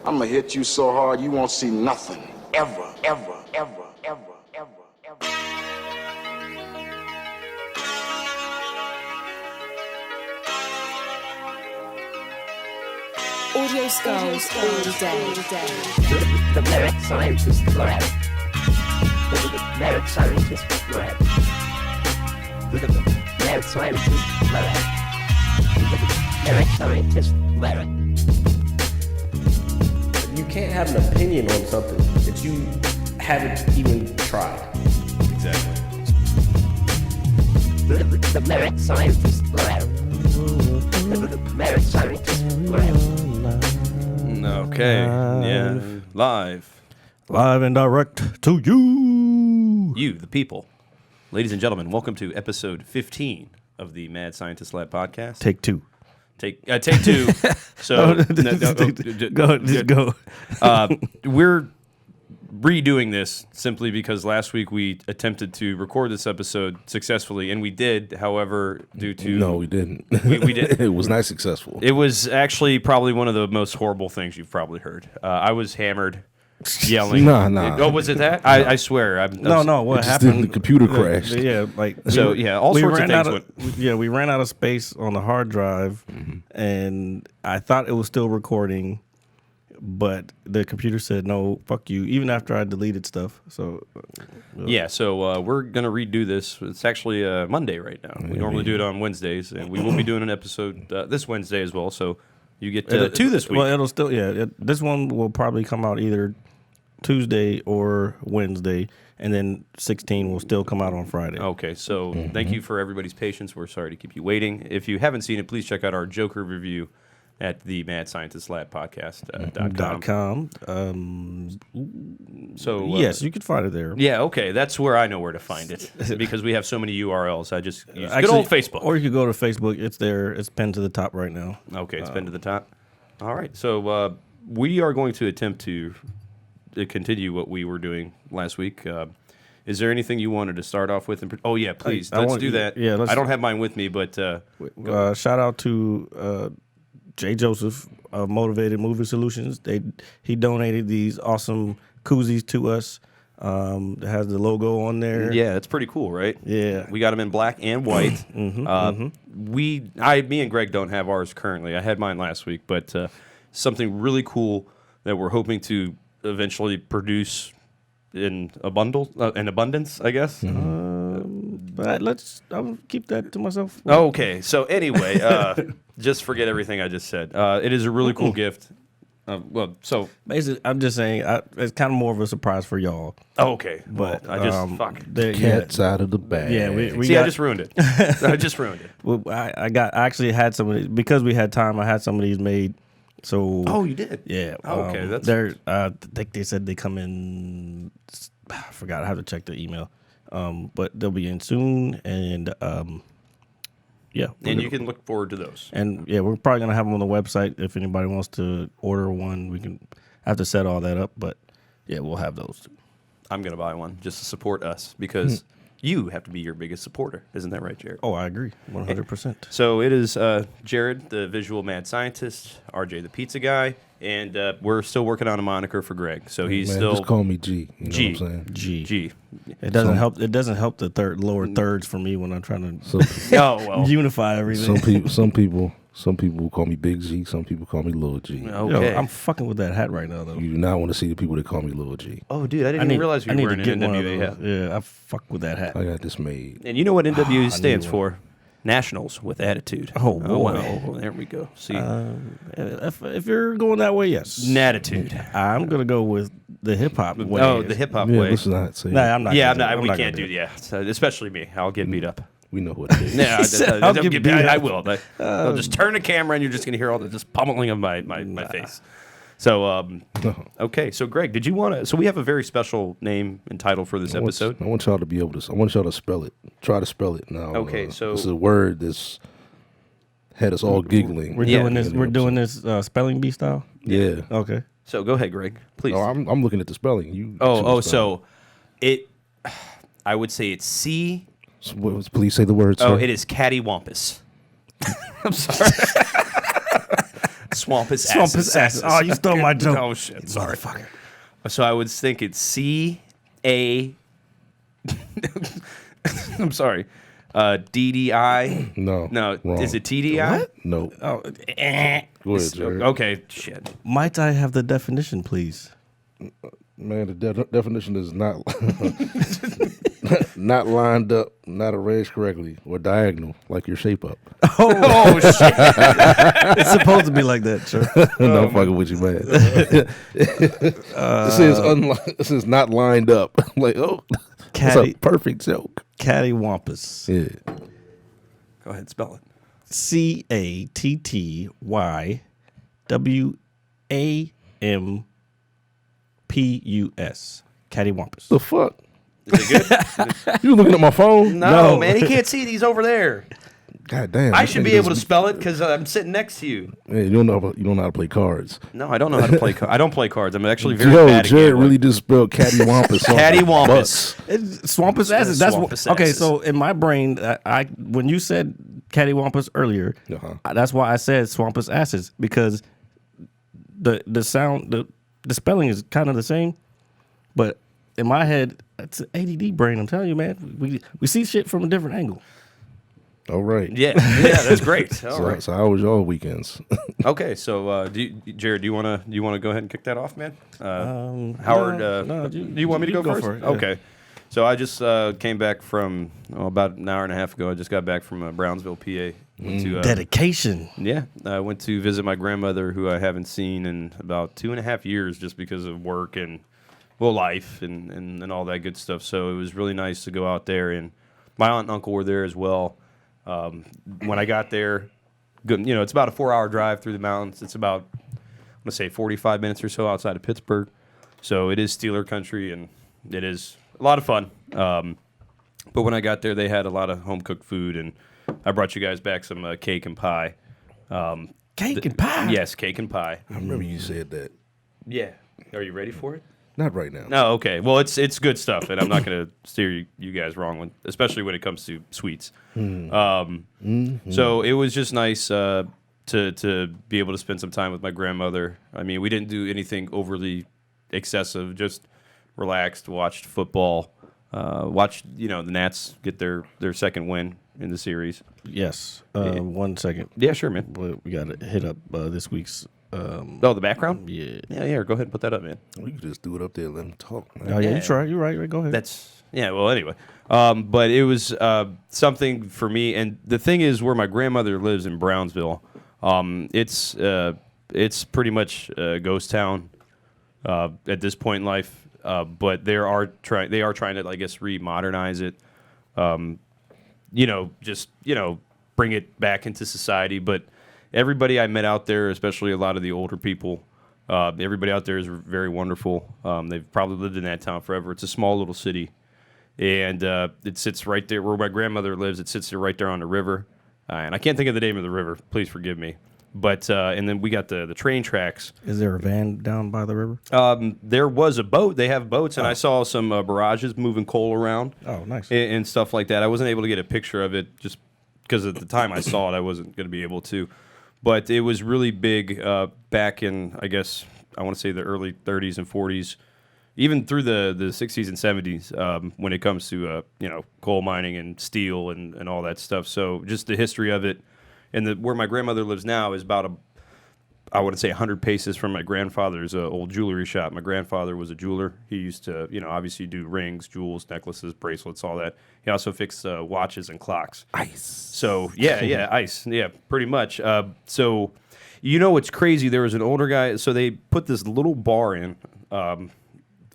I'm gonna hit you so hard you won't see nothing. Ever, ever, ever, ever, ever, ever. Audio skulls all day. The merit scientist lab. The merit scientist lab. The merit scientist lab. The merit scientist lab. You can't have an opinion on something that you haven't even tried. Exactly. The merit scientist lab. The merit scientist lab. Okay. Yeah. Live. Live and direct to you. You, the people. Ladies and gentlemen, welcome to episode 15 of the Mad Scientist Lab podcast. Take two. Take two. So Go. We're redoing this simply because last week we attempted to record this episode successfully, and we did. However, due to No, we didn't. we did. It was not successful. It was actually probably one of the most horrible things you've probably heard. I was hammered, yelling. Nah. Oh, was it that? I swear. No. What It just happened? didn't- the computer crashed. Yeah, like So, all sorts of things went. Yeah, we ran out of space on the hard drive, and I thought it was still recording, but the computer said no, fuck you. Even after I deleted stuff. So Yeah, so we're going to redo this. It's actually Monday right now. We normally do it on Wednesdays, and we will be doing an episode this Wednesday as well, so you get two this week. Well, it'll still this one will probably come out either Tuesday or Wednesday, and then 16 will still come out on Friday. Okay, so thank you for everybody's patience. We're sorry to keep you waiting. If you haven't seen it, please check out our Joker review at the Mad Scientist Lab podcast.com. So Yes, you can find it there. Yeah, okay, that's where I know where to find it because we have so many URLs. I just use good Actually, old Facebook. Or you could go to Facebook. It's there. It's pinned to the top right now. Okay, it's been to the top. All right, so we are going to attempt to continue what we were doing last week. Is there anything you wanted to start off with? Oh, yeah, please. Let's do that. Yeah, I don't have mine with me, but... shout out to Jay Joseph of Motivated Movie Solutions. He donated these awesome koozies to us. It has the logo on there. yeah, it's pretty cool, right? Yeah. We got them in black and white. Me and Greg don't have ours currently. I had mine last week, but something really cool that we're hoping to eventually produce in abundance, I guess. But I'll keep that to myself. Okay, so anyway, just forget everything I just said. It is a really cool gift. So basically, I'm just saying it's kind of more of a surprise for y'all. okay, But I just fuck. Cat's out of the bag. Yeah, we See, got, I just ruined it. I just ruined it. well, I actually had some of these because we had time. I had some of these made. So Oh, you did? yeah. Oh, okay, that's- they're. I think they said they come in. I forgot. I have to check the email. But they'll be in soon, and yeah. And you can look forward to those. And yeah, we're probably gonna have them on the website if anybody wants to order one. We can have to set all that up, but yeah, we'll have those. I'm going to buy one just to support us because you have to be your biggest supporter. Isn't that right, Jared? Oh, I agree, 100%. So it is Jared, the visual mad scientist, RJ, the pizza guy, and we're still working on a moniker for Greg. So he's Man, still just call me G. You know G. what I'm saying? G. It doesn't help. It doesn't help the lower thirds for me when I'm trying to Oh well. unify everything. Some people call me Big G. Some people call me Little G. Okay. Yo, I'm fucking with that hat right now, though. You do not want to see the people that call me Little G. Oh, dude, I didn't even realize you were wearing an one of NWA hat. those. Yeah, I fuck with that hat. I got this made. And you know what NWA stands one. for? Nationals with Attitude. Oh, boy. Well, there we go. See, If you're going that way, yes. Natitude. I'm gonna go with the hip hop way. Oh, the hip hop Yeah, way. let's not say Nah, that. I'm not. Yeah, gonna we I'm not can't gonna do that. Especially me. I'll get beat up. We know what it is. Yeah, said, "I'll get beat I up." will. I'll just turn the camera and you're just going to hear all the just pummeling of my face. So, okay. So, Greg, did you want to? So, we have a very special name and title for this episode. I want y'all to be able to. I want y'all to spell it. Try to spell it now. Okay, so- this is a word that's had us all giggling. We're Yeah. doing this. We're doing this spelling bee style. Yeah. Okay. So, go ahead, Greg, please. Oh, I'm looking at the spelling. You. So it. I would say it's C. Please say the word. Oh, sir. it is Cattywampus. I'm sorry. Swampus Swampus Asses. Oh, you stole my joke. Oh shit! Sorry. Motherfucker. So I would think it's C-A. I'm sorry. DDI. No. No. Wrong. Is it TDI? What? No. Oh, Go ahead, Jared. Okay. Shit. might I have the definition, please? Man, the definition is not not lined up, not arranged correctly, or diagonal, like your shape up. Oh shit! It's supposed to be like that, sir. No, I'm fucking with you, man. This is not lined up. I'm like, oh, that's a perfect joke. Cattywampus. Yeah. Go ahead, spell it. CATTYWAMPUS. Cattywampus. The fuck? Is it good? You looking at my phone? No, man, he can't see these over there. God damn. I should be able to spell it because I'm sitting next to you. Man, you don't know how to play cards. No, I don't know how to play. I don't play cards. I'm actually very Yo, bad at Jared gambling. really just spelled Cattywampus. Cattywampus. Swampus Asses. That's Swampus what. Okay, Asses. so in my brain, I when you said Cattywampus earlier, that's why I said Swampus Asses, because the sound, the spelling is kind of the same, but in my head, it's an ADD brain. I'm telling you, man, we see shit from a different angle. All right. Yeah, that's great. All right. So how was your weekends? Okay, so Jared, do you want to go ahead and kick that off, man? Howard, no, do you want me to go first? for it, yeah. Okay. So I just came back from about an hour and a half ago. I just got back from Brownsville, PA. Went to, Dedication. Yeah, I went to visit my grandmother, who I haven't seen in about 2.5 years, just because of work and life and all that good stuff. So it was really nice to go out there, and my aunt and uncle were there as well. When I got there, it's about a 4-hour drive through the mountains. It's about, I'm gonna say 45 minutes or so outside of Pittsburgh. So it is Steeler country, and it is a lot of fun. But when I got there, they had a lot of home cooked food, and I brought you guys back some cake and pie. Cake and pie. Yes, cake and pie. I remember you said that. Yeah. Are you ready for it? Not right now. No, okay. Well, it's good stuff, and I'm not going to steer you guys wrong, especially when it comes to sweets. So it was just nice to be able to spend some time with my grandmother. I mean, we didn't do anything overly excessive, just relaxed, watched football, watched the Nats get their second win in the series. Yes. 1 second. Yeah, sure, man. We got to hit up this week's. The background? Yeah. Yeah, go ahead and put that up, man. We could just do it up there and let him talk, man. Oh yeah, you try. You're right. Go ahead. Well, anyway. But it was something for me. And the thing is, where my grandmother lives in Brownsville, it's pretty much a ghost town at this point in life. But they are trying to, I guess, remodernize it. Bring it back into society. But everybody I met out there, especially a lot of the older people, everybody out there is very wonderful. They've probably lived in that town forever. It's a small little city. And it sits right there where my grandmother lives. It sits there right there on the river. And I can't think of the name of the river. Please forgive me. But and then we got the train tracks. Is there a van down by the river? There was a boat. They have boats, and I saw some barrages moving coal around. Oh, nice. And stuff like that. I wasn't able to get a picture of it just because at the time I saw it, I wasn't going to be able to. But it was really big back in, I guess, I want to say the early 30s and 40s, even through the 60s and 70s when it comes to, coal mining and steel and all that stuff. So just the history of it. And where my grandmother lives now is about, I would say 100 paces from my grandfather's old jewelry shop. My grandfather was a jeweler. He used to, obviously do rings, jewels, necklaces, bracelets, all that. He also fixed watches and clocks. Ice. So, yeah, ice. Yeah, pretty much. So, what's crazy? There was an older guy. So they put this little bar in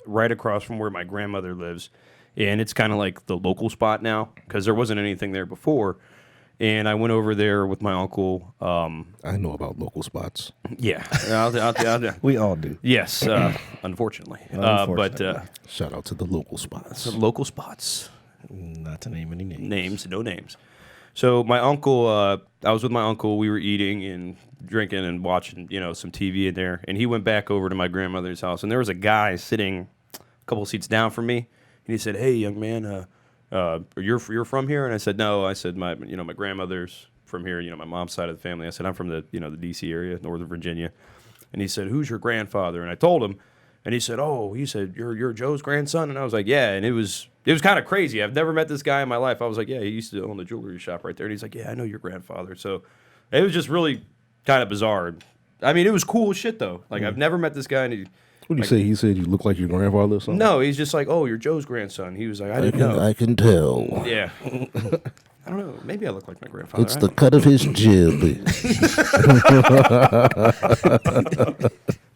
right across from where my grandmother lives. And it's kind of like the local spot now because there wasn't anything there before. And I went over there with my uncle. I know about local spots. Yeah. We all do. Yes, unfortunately. But Shout out to the local spots. local spots. Not to name any names. Names, no names. So my uncle, I was with my uncle. We were eating and drinking and watching, some TV in there. And he went back over to my grandmother's house. And there was a guy sitting a couple seats down from me. And he said, "Hey, young man, you're from here?" And I said, "No." I said, my grandmother's from here, my mom's side of the family. I said, I'm from the D.C. area, Northern Virginia. And he said, who's your grandfather? And I told him, and he said, you're Joe's grandson? And I was like, yeah. And it was kind of crazy. I've never met this guy in my life. I was like, yeah, he used to own the jewelry shop right there. And he's like, yeah, I know your grandfather. So it was just really kind of bizarre. I mean, it was cool as shit, though. Like, I've never met this guy. And what did he say? He said you look like your grandfather or something? No, he's just like, you're Joe's grandson. He was like, I didn't know. I can tell. Yeah. I don't know. Maybe I look like my grandfather. It's the cut of his jib.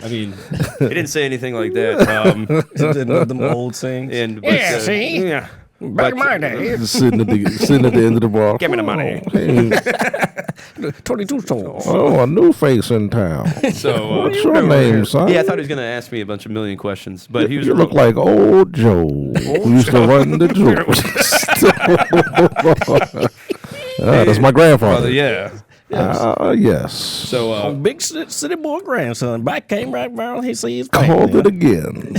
I mean, he didn't say anything like that. Them old sayings. See? Yeah. Back in my day. sitting at the end of the bar. Give me the money. Hey, 22 souls. a new face in town. So, What's your name, son? yeah, I thought he was going to ask me a bunch of million questions, but he was. You look like old Joe. Who used to run the jewelry. That's my grandfather. Yeah. Yes. So, Big city boy grandson. Back came right around. He sees. Called it again.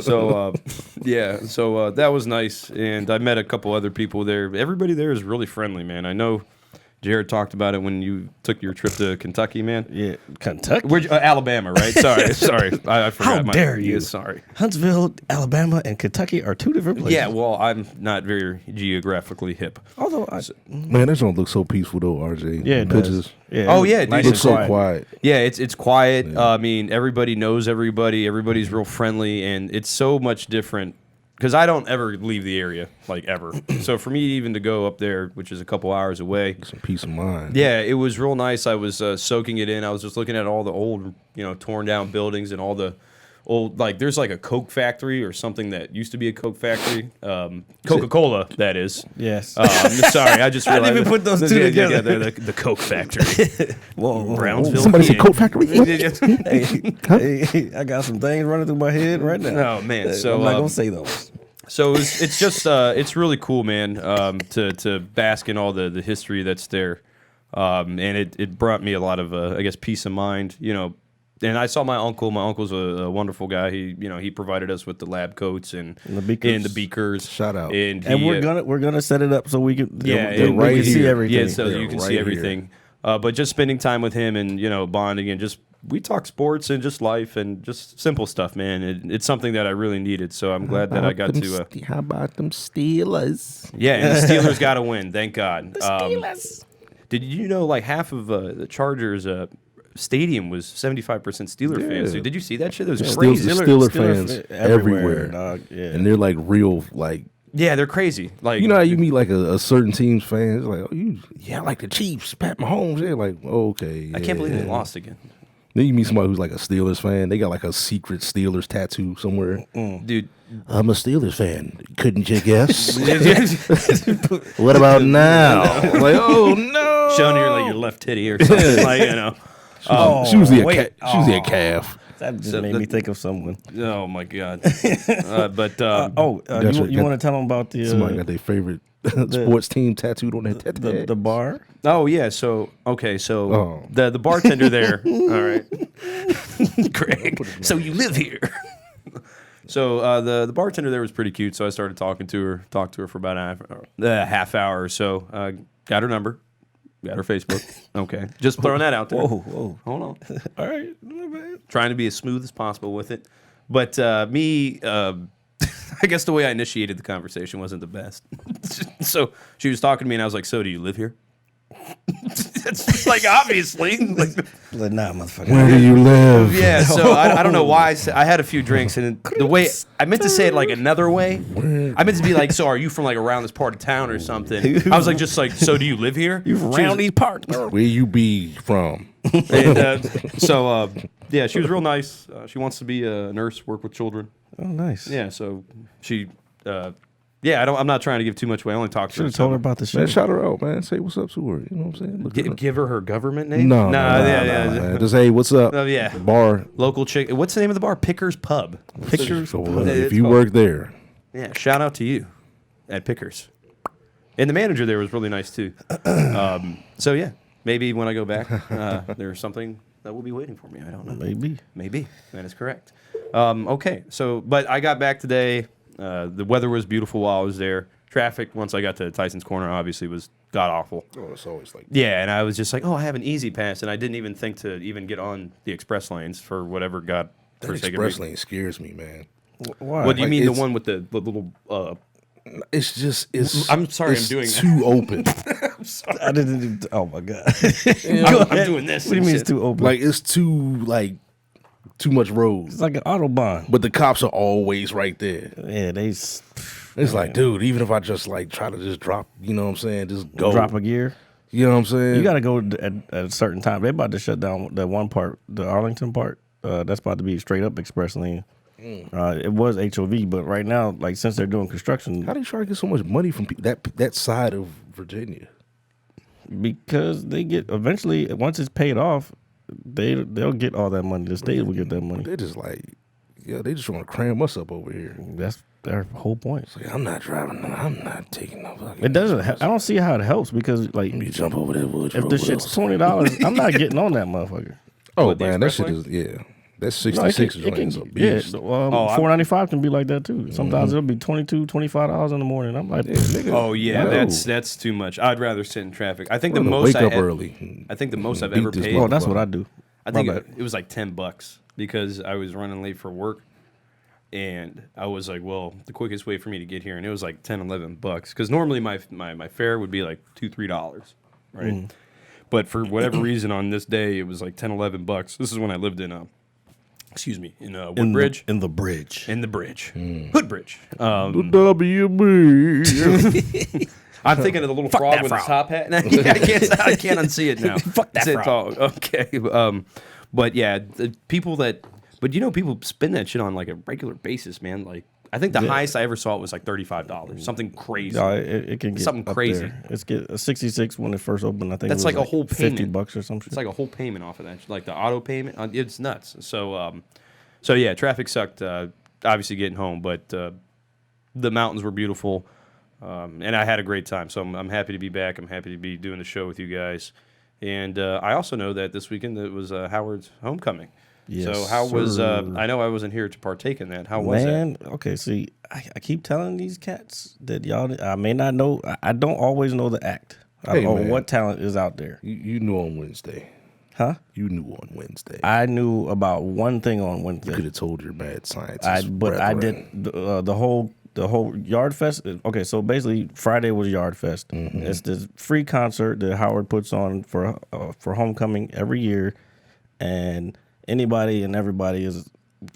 So that was nice, and I met a couple other people there. Everybody there is really friendly, man. I know Jared talked about it when you took your trip to Kentucky, man. Yeah, Kentucky. Alabama, right? Sorry, I forgot. How dare you? Yeah, sorry. Huntsville, Alabama, and Kentucky are two different places. Yeah, well, I'm not very geographically hip. Although, Man, that don't look so peaceful though, RJ. yeah, it pictures. does. Yeah, Oh, yeah, it nice does. Looks and so quiet. Yeah, it's quiet. I mean, everybody knows everybody. Everybody's real friendly, and it's so much different. Because I don't ever leave the area, like ever. So for me even to go up there, which is a couple hours away. Some peace of mind. Yeah, it was real nice. I was soaking it in. I was just looking at all the old, torn down buildings and all the old, like there's like a Coke factory or something that used to be a Coke factory. Coca-Cola, that is. Yes. Sorry, I just realized. I didn't even put those two together. The Coke factory. Whoa, Brownsville. Somebody said PA. Coke Factory? hey, I got some things running through my head right now. Oh man, so I'm not gonna say those. So it's just it's really cool, man, to bask in all the history that's there, and it brought me a lot of I guess peace of mind, And I saw my uncle. My uncle's a wonderful guy. He provided us with the lab coats and the beakers. Shout out. And we're gonna set it up so we can we can see everything. Yeah, so you can see everything. But just spending time with him and bonding and just we talk sports and just life and just simple stuff, man. It's something that I really needed. So I'm glad that I got to. How about them Steelers? Yeah, and the Steelers got to win. Thank God. The Steelers. Did you know like half of the Chargers stadium was 75% Steeler fans? Dude, did you see that shit? That was crazy. Steeler fans everywhere. Dog. Yeah. And they're like real like. Yeah, they're crazy. Like how you meet like a certain team's fans, like I like the Chiefs, Pat Mahomes. They're like, okay. I can't believe they lost again. Then you meet somebody who's like a Steelers fan. They got like a secret Steelers tattoo somewhere. Dude, I'm a Steelers fan. Couldn't you guess? What about now? Like, oh no, showing your left titty or something. Like she was a calf. That just made me think of someone. Oh my God! But you want to tell them about the somebody got their favorite sports team tattooed on their the bar? Oh yeah, so the bartender there. All right, Greg. So you live here. So the bartender there was pretty cute. So I started talked to her for about a half hour or so. Got her number. Got her Facebook. Okay. Just throwing that out there. Whoa. Hold on. All right. Trying to be as smooth as possible with it. But I guess the way I initiated the conversation wasn't the best. So she was talking to me and I was like, so do you live here? It's like, obviously. Like, nah, motherfucker. Where do you live? Yeah, so I don't know why. I had a few drinks, and the way I meant to say it like another way. I meant to be like, so are you from like around this part of town or something? I was like, just like, so do you live here? You from around these parts? Where you be from? And yeah, she was real nice. She wants to be a nurse, work with children. Oh, nice. Yeah, so she. Yeah, I'm not trying to give too much away. I only talked to her. Should have told her about the show. Man, shout her out, man. Say what's up to her. You know what I'm saying? Give her government name? No, yeah. Just hey, what's up? Oh yeah. The bar. Local chick. What's the name of the bar? Pickers Pub. Pickers. If you work there. Yeah, shout out to you at Pickers. And the manager there was really nice too. So yeah, maybe when I go back, there's something that will be waiting for me. I don't know. Maybe. That is correct. Okay, so but I got back today. The weather was beautiful while I was there. Traffic once I got to Tyson's Corner obviously was god awful. Oh, it's always like Yeah, and I was just like, oh, I have an easy pass, and I didn't even think to even get on the express lanes for whatever got that for sake of express reason. lane scares me, man. Why? What do you Like, mean the it's- one with the little? It's just it's. I'm sorry, it's I'm doing that. too open. I didn't. Even, oh my god! I'm doing this. What do you and mean shit. it's too open? Like it's too much road. it's like an autobahn. But the cops are always right there. Yeah, they It's like, dude, even if I just like try to just drop, you know what I'm saying, just go. drop a gear. You know what I'm saying? You got to go at a certain time. They about to shut down that one part, the Arlington part. That's about to be straight up express lane. It was HOV, but right now, like since they're doing construction, How do you try to get so much money from that side of Virginia? because they get eventually once it's paid off, they'll get all that money. The state will get that money. They're just like, yeah, they just want to cram us up over here. That's their whole point. Like, I'm not driving. I'm not taking no fucking. It doesn't. I don't see how it helps because like You jump over that wood. if the shit's $20, I'm not getting on that motherfucker. Oh What, the man, that express shit is That's No, it 66 can- joints a yeah, beast. $4.95 can be like that too. Sometimes it'll be $22, $25 in the morning. I'm like, Oh yeah, No. that's too much. I'd rather sit in traffic. I think I'm the gonna most wake I up had- early. I think the most I've Beat ever this paid. oh, that's what I do. I think My it was like $10 because I was running late for work, and I was like, well, the quickest way for me to get here, and it was like $10, $11 because normally my fare would be like $2-3, right? But for whatever reason on this day, it was like $10, $11. This is when I lived in Woodbridge. In the bridge. In the bridge, Hoodbridge. WB. I'm thinking of the little frog that with frog. his top hat. I can't unsee it now. Fuck that It's frog. Okay. But yeah, the people people spend that shit on like a regular basis, man. Like I think the highest I ever saw it was like $35, something crazy. No, it can get Something up crazy. there. It's get a 66 when it first opened. I think That's it was like a whole payment. $50 or something. It's like a whole payment off of that, like the auto payment. It's nuts. So yeah, traffic sucked. Obviously getting home, but the mountains were beautiful, and I had a great time. So I'm happy to be back. I'm happy to be doing the show with you guys. And I also know that this weekend it was Howard's homecoming. Yes, so how was? sir. I know I wasn't here to partake in that. How was that? Man, okay. See, I keep telling these cats that y'all. I may not know. I don't always know the act. I Hey, don't know man. what talent is out there. You knew on Wednesday. Huh? You knew on Wednesday. I knew about one thing on You could Wednesday. have told your mad scientist. But I brethren. did the whole Yard Fest. Okay, so basically Friday was Yard Fest. It's this free concert that Howard puts on for homecoming every year, and anybody and everybody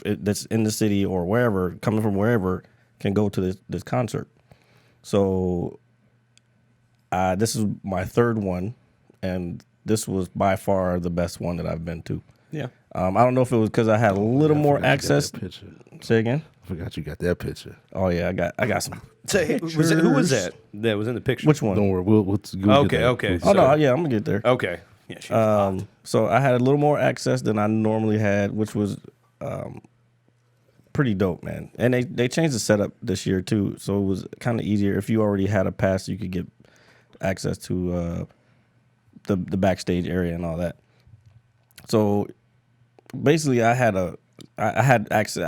that's in the city or wherever, coming from wherever, can go to this concert. So this is my third one, and this was by far the best one that I've been to. Yeah. I don't know if it was because I had a little more forgot you got access. that picture. Say again. I forgot you got that picture. Oh yeah, I got some. So, who was that? That was in the picture. Which one? Don't worry, we'll get Okay, that. okay. Oh no, So- yeah, I'm gonna get there. Okay. Yeah. She was hot. So I had a little more access than I normally had, which was pretty dope, man. And they changed the setup this year too, so it was kind of easier. If you already had a pass, you could get access to the backstage area and all that. So basically, I had access.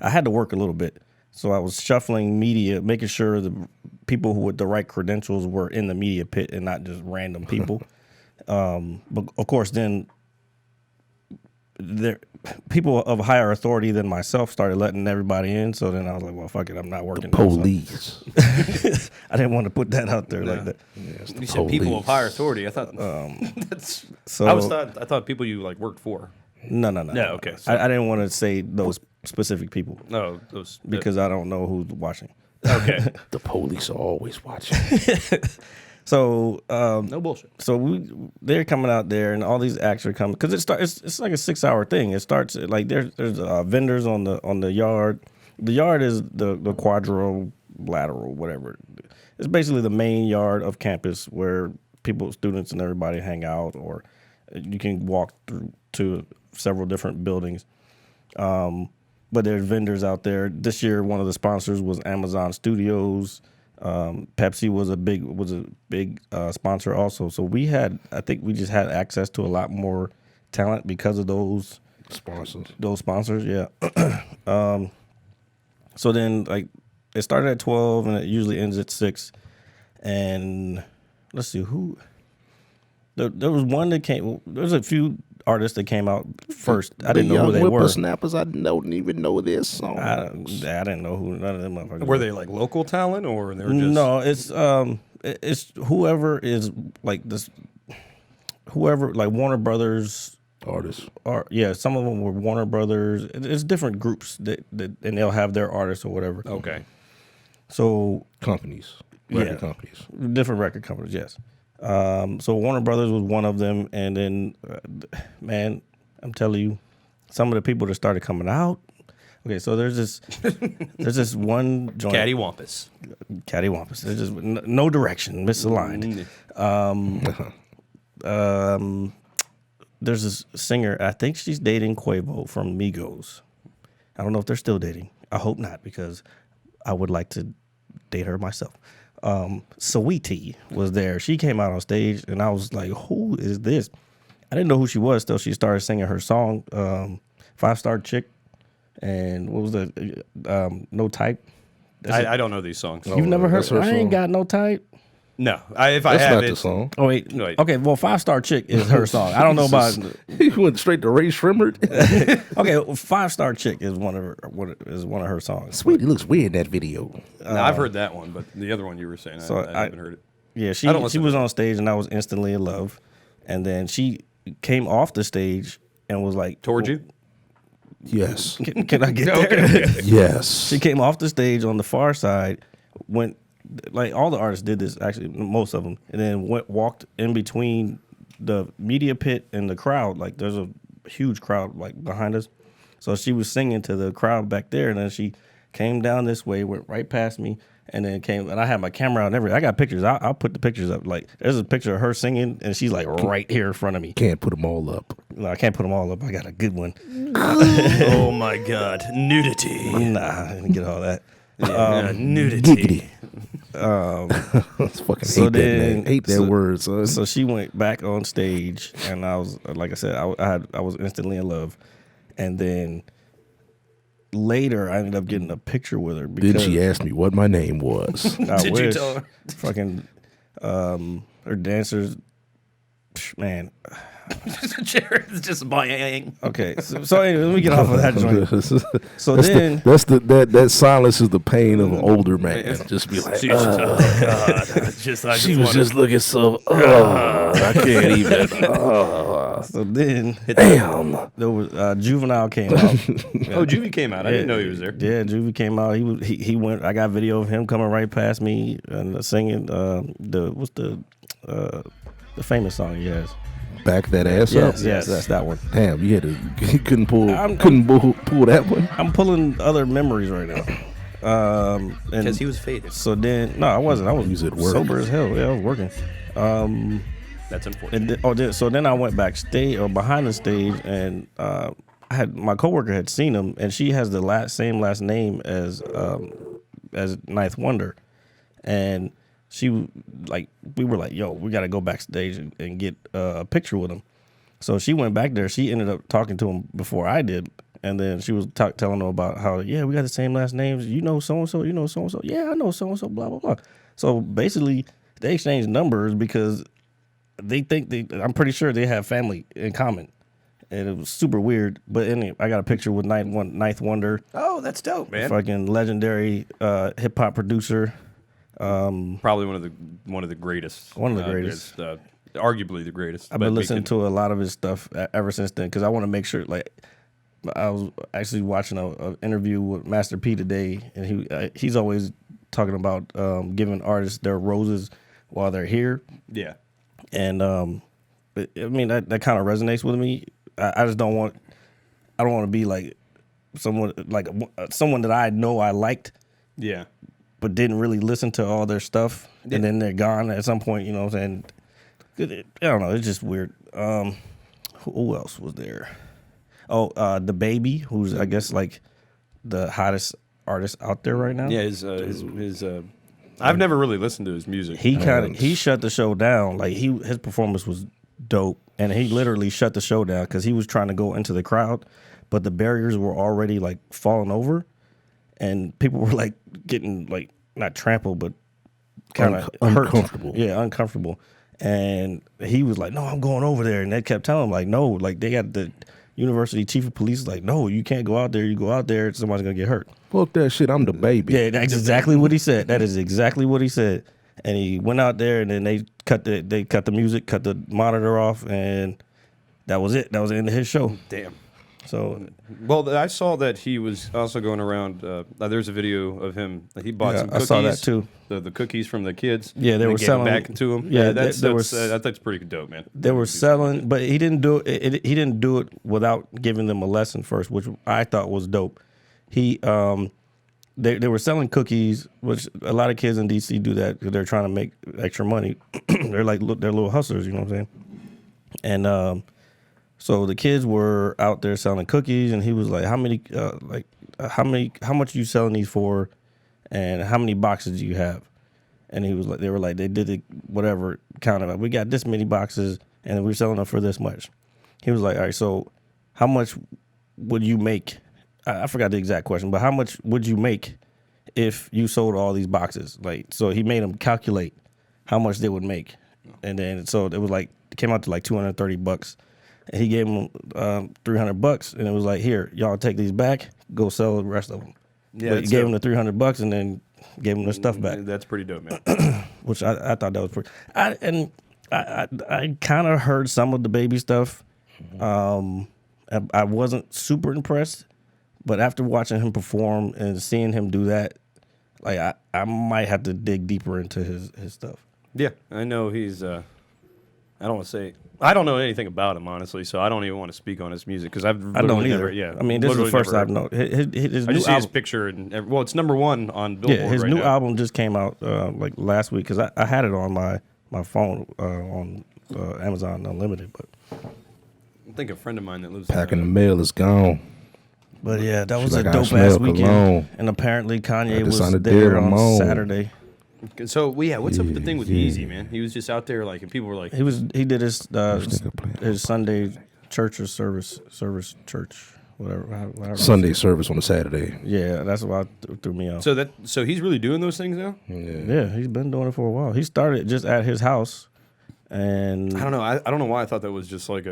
I had to work a little bit, so I was shuffling media, making sure the people who with the right credentials were in the media pit and not just random people. But of course, then there people of higher authority than myself started letting everybody in. So then I was like, well, fuck it, I'm not working. now. So Police. I didn't want to put that out there like that. You said people of higher authority. I thought that's. So I thought people you like worked for. no. No, okay, so- I didn't want to say those specific people No, those because I don't know who's watching. okay. The police are always watching. So No bullshit. So they're coming out there, and all these acts are coming because it's like a 6-hour thing. It starts like there's vendors on the yard. The yard is the quadrilateral, whatever. It's basically the main yard of campus where students and everybody hang out, or you can walk through to several different buildings. But there's vendors out there. This year, one of the sponsors was Amazon Studios. Pepsi was a big sponsor also. So I think we just had access to a lot more talent because of those Sponsors. sponsors. Yeah. So then like it started at 12 and it usually ends at 6. And let's see who. There was one that came. There's a few artists that came out first. I didn't know who they were. Snappers, I don't even know their song. I didn't know who none of them motherfuckers Were they like local talent or they were just No, it's whoever is like this, whoever like Warner Brothers Artists. Or yeah, some of them were Warner Brothers. It's different groups that and they'll have their artists or whatever. Okay. So Companies. Record companies. Different record companies, yes. So Warner Brothers was one of them, and then, man, I'm telling you, some of the people that started coming out. Okay, so there's this one joint. Cattywampus. There's just no direction, misaligned. There's this singer. I think she's dating Quavo from Migos. I don't know if they're still dating. I hope not, because I would like to date her myself. Saweetie was there. She came out on stage, and I was like, "Who is this?" I didn't know who she was. Till she started singing her song, 5-Star Chick, and what was the No Type? I don't know these songs. You've never heard? her I ain't song. got no type. No. If I That's have not it, the song. Oh wait, Wait. okay. Well, 5-Star Chick is her song. I don't know about. He went straight to Ray Shrimmerd. Okay, well, 5-Star Chick is one of her songs. Sweetie looks weird in that video. No, I've heard that one, but the other one you were saying, So I haven't heard it. Yeah, I don't she listen was to on stage and I was instantly in love, and then she came off the stage and was like, Toward you? Yes. Can I get there? Yes. She came off the stage on the far side, went like all the artists did this, actually most of them, and then walked in between the media pit and the crowd. Like there's a huge crowd like behind us, so she was singing to the crowd back there, and then she came down this way, went right past me, and then came, and I had my camera out and everything. I got pictures. I'll put the pictures up. Like there's a picture of her singing, and she's like right here in front of me. Can't put them all up. No, I can't put them all up. I got a good one. Oh my God, nudity. Nah, I didn't get all that. Nudity. Fucking So hate that then- name. Hate that so- word, son. So she went back on stage, and I was, like I said, I was instantly in love, and then later I ended up getting a picture with her because Then she asked me what my name was. I Did you wish. tell her? Fucking her dancers, man. Jared's just buying. Okay, so anyway, let me get off of that joint. So that's then, that silence is the pain of an older man. Just be like, She was just, oh God. she was just looking so. I can't even. so then, Damn. there was Juvenile came out. Oh, Juvie came out. I didn't know he was there. Yeah, Juvie came out. He went. I got video of him coming right past me and singing what's the famous song he has. Back that ass up. Yes, that's that one. Damn, you couldn't pull I'm- pull that one. I'm pulling other memories right now. Because And he was faded. so then, no, I wasn't. I was was at work. sober as hell. Yeah, I was working. That's unfortunate. So then I went backstage or behind the stage, and I had my coworker had seen him, and she has the same last name as Ninth Wonder, and she we were like, yo, we got to go backstage and get a picture with him. So she went back there. She ended up talking to him before I did, and then she was telling him about how, yeah, we got the same last names. You know so and so. You know so and so. Yeah, I know so and so. Blah blah blah. So basically, they exchanged numbers because they think I'm pretty sure they have family in common, and it was super weird. But anyway, I got a picture with Ninth Wonder, Oh, that's dope, man. fucking legendary hip hop producer. Probably one of the greatest. One of the greatest. Arguably the greatest. I've been listening to a lot of his stuff ever since then because I want to make sure. Like, I was actually watching an interview with Master P today, and he's always talking about giving artists their roses while they're here. Yeah. And I mean that kind of resonates with me. I just don't want to be like someone that I know I liked, Yeah. but didn't really listen to all their stuff, and then they're gone at some point. You know what I'm saying? I don't know. It's just weird. Who else was there? Oh, the Baby, who's I guess like the hottest artist out there right now. Yeah. His I've never really listened to his music. He shut the show down. Like his performance was dope, and he literally shut the show down because he was trying to go into the crowd, but the barriers were already like falling over, and people were like getting like not trampled, but kind of uncomfortable. Yeah, uncomfortable. And he was like, "No, I'm going over there." And they kept telling him like, "No, like they got the university chief of police like, no, you can't go out there. You go out there, somebody's gonna get hurt." Fuck that shit. I'm the baby. Yeah, that's exactly what he said. That is exactly what he said. And he went out there, and then they cut the music, cut the monitor off, and that was it. That was the end of his show. Damn. So, well, I saw that he was also going around. There's a video of him. He bought some cookies. I saw that too. The cookies from the kids. Yeah, they were selling back to him. Yeah, that's pretty dope, man. They were selling, but he didn't do it. He didn't do it without giving them a lesson first, which I thought was dope. They were selling cookies, which a lot of kids in DC do that because they're trying to make extra money. They're little hustlers, you know what I'm saying? And so the kids were out there selling cookies, and he was like, how much you selling these for, and how many boxes do you have? And he was like, they did it, whatever, counted up. We got this many boxes, and we're selling them for this much. He was like, all right, so how much would you make? I forgot the exact question, but how much would you make if you sold all these boxes? Like, so he made them calculate how much they would make. And then, so it was like, it came out to like $230. And he gave them $300, and it was like, here, y'all take these back, go sell the rest of them. Yeah, but he gave them the $300 and then gave them the stuff back. That's pretty dope, man. Which I thought that was pretty. I kind of heard some of the baby stuff. I wasn't super impressed, but after watching him perform and seeing him do that, like I might have to dig deeper into his stuff. Yeah, I know he's. I don't want to say. I don't know anything about him, honestly, so I don't even want to speak on his music because I don't either. I mean, this is the first I've known. I just see his picture, and it's #1 on Billboard. Yeah, his right new now. album just came out like last week because I had it on my phone on Amazon Unlimited. But I think a friend of mine that lives packing the mail is gone. But yeah, that was She's a like, dope ass weekend, and apparently Kanye was there on Saturday. So yeah, what's up with the thing with Easy, man? He was just out there like, and people were like, he did his Sunday church or service church, whatever. Sunday service on a Saturday. Yeah, that's what threw me off. So he's really doing those things now. Yeah, he's been doing it for a while. He started just at his house, and I don't know. I don't know why I thought that was just like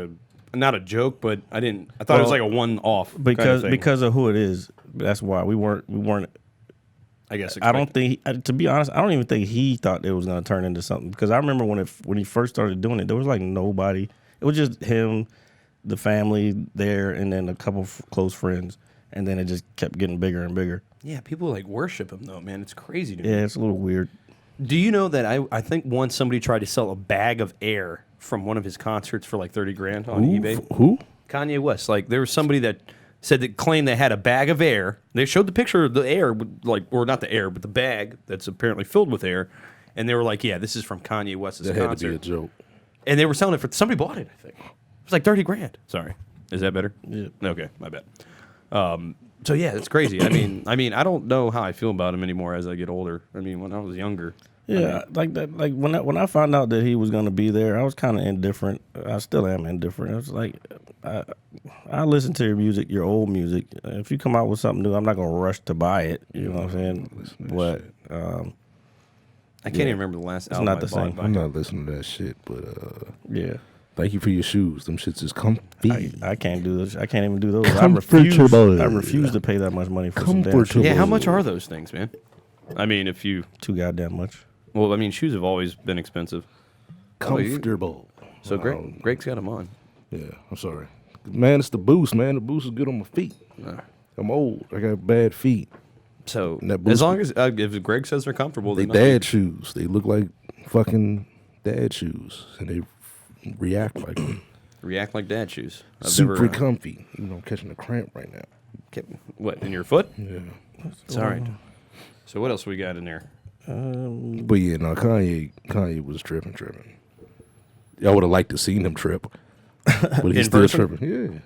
not a joke, but I thought it was like a one-off because of who it is. That's why we weren't. I guess I don't think, to be honest, I don't even think he thought it was going to turn into something. Because I remember when he first started doing it, there was like nobody. It was just him, the family there, and then a couple close friends. And then it just kept getting bigger and bigger. Yeah, people like worship him though, man. It's crazy to me. Yeah, it's a little weird. Do you know that I think once somebody tried to sell a bag of air from one of his concerts for like $30,000 on eBay? Who? Kanye West. Like there was somebody that claimed they had a bag of air. They showed the picture of the air, or not the air, but the bag that's apparently filled with air, and they were like, "Yeah, this is from Kanye West's concert." That had to be a joke. And they were selling it for somebody bought it. I think it was like $30,000. Sorry, is that better? Yeah. Okay, my bad. So yeah, it's crazy. I mean, I don't know how I feel about him anymore as I get older. I mean, when I was younger. Yeah, like that. Like when I found out that he was going to be there, I was kind of indifferent. I still am indifferent. I was like, I listen to your music, your old music. If you come out with something new, I'm not going to rush to buy it. You know what I'm saying? But I can't even remember the last album not the I bought. same. I'm not listening to that shit, but yeah. Thank you for your shoes. Them shits is comfy. I can't do this. I can't even do those. Comfortable. I refuse to pay that much money for some damn Comfortable. shoes. Yeah, how much are those things, man? I mean, if you Too goddamn much. well, I mean, shoes have always been expensive. Comfortable. So Greg's got them on. Yeah, I'm sorry. Man, it's the Boost, man. The Boost is good on my feet. I'm old. I got bad feet. So And that as Boost- long as if Greg says they're comfortable, They then dad shoes. They look like fucking dad shoes. And they react like them. react like dad shoes. I've Super never, comfy. You know, I'm catching a cramp right now. what in your foot? Yeah. It's all right. So what else we got in there? But yeah, no, Kanye was tripping. I would have liked to seen him trip. But he's In still person? tripping. Yeah.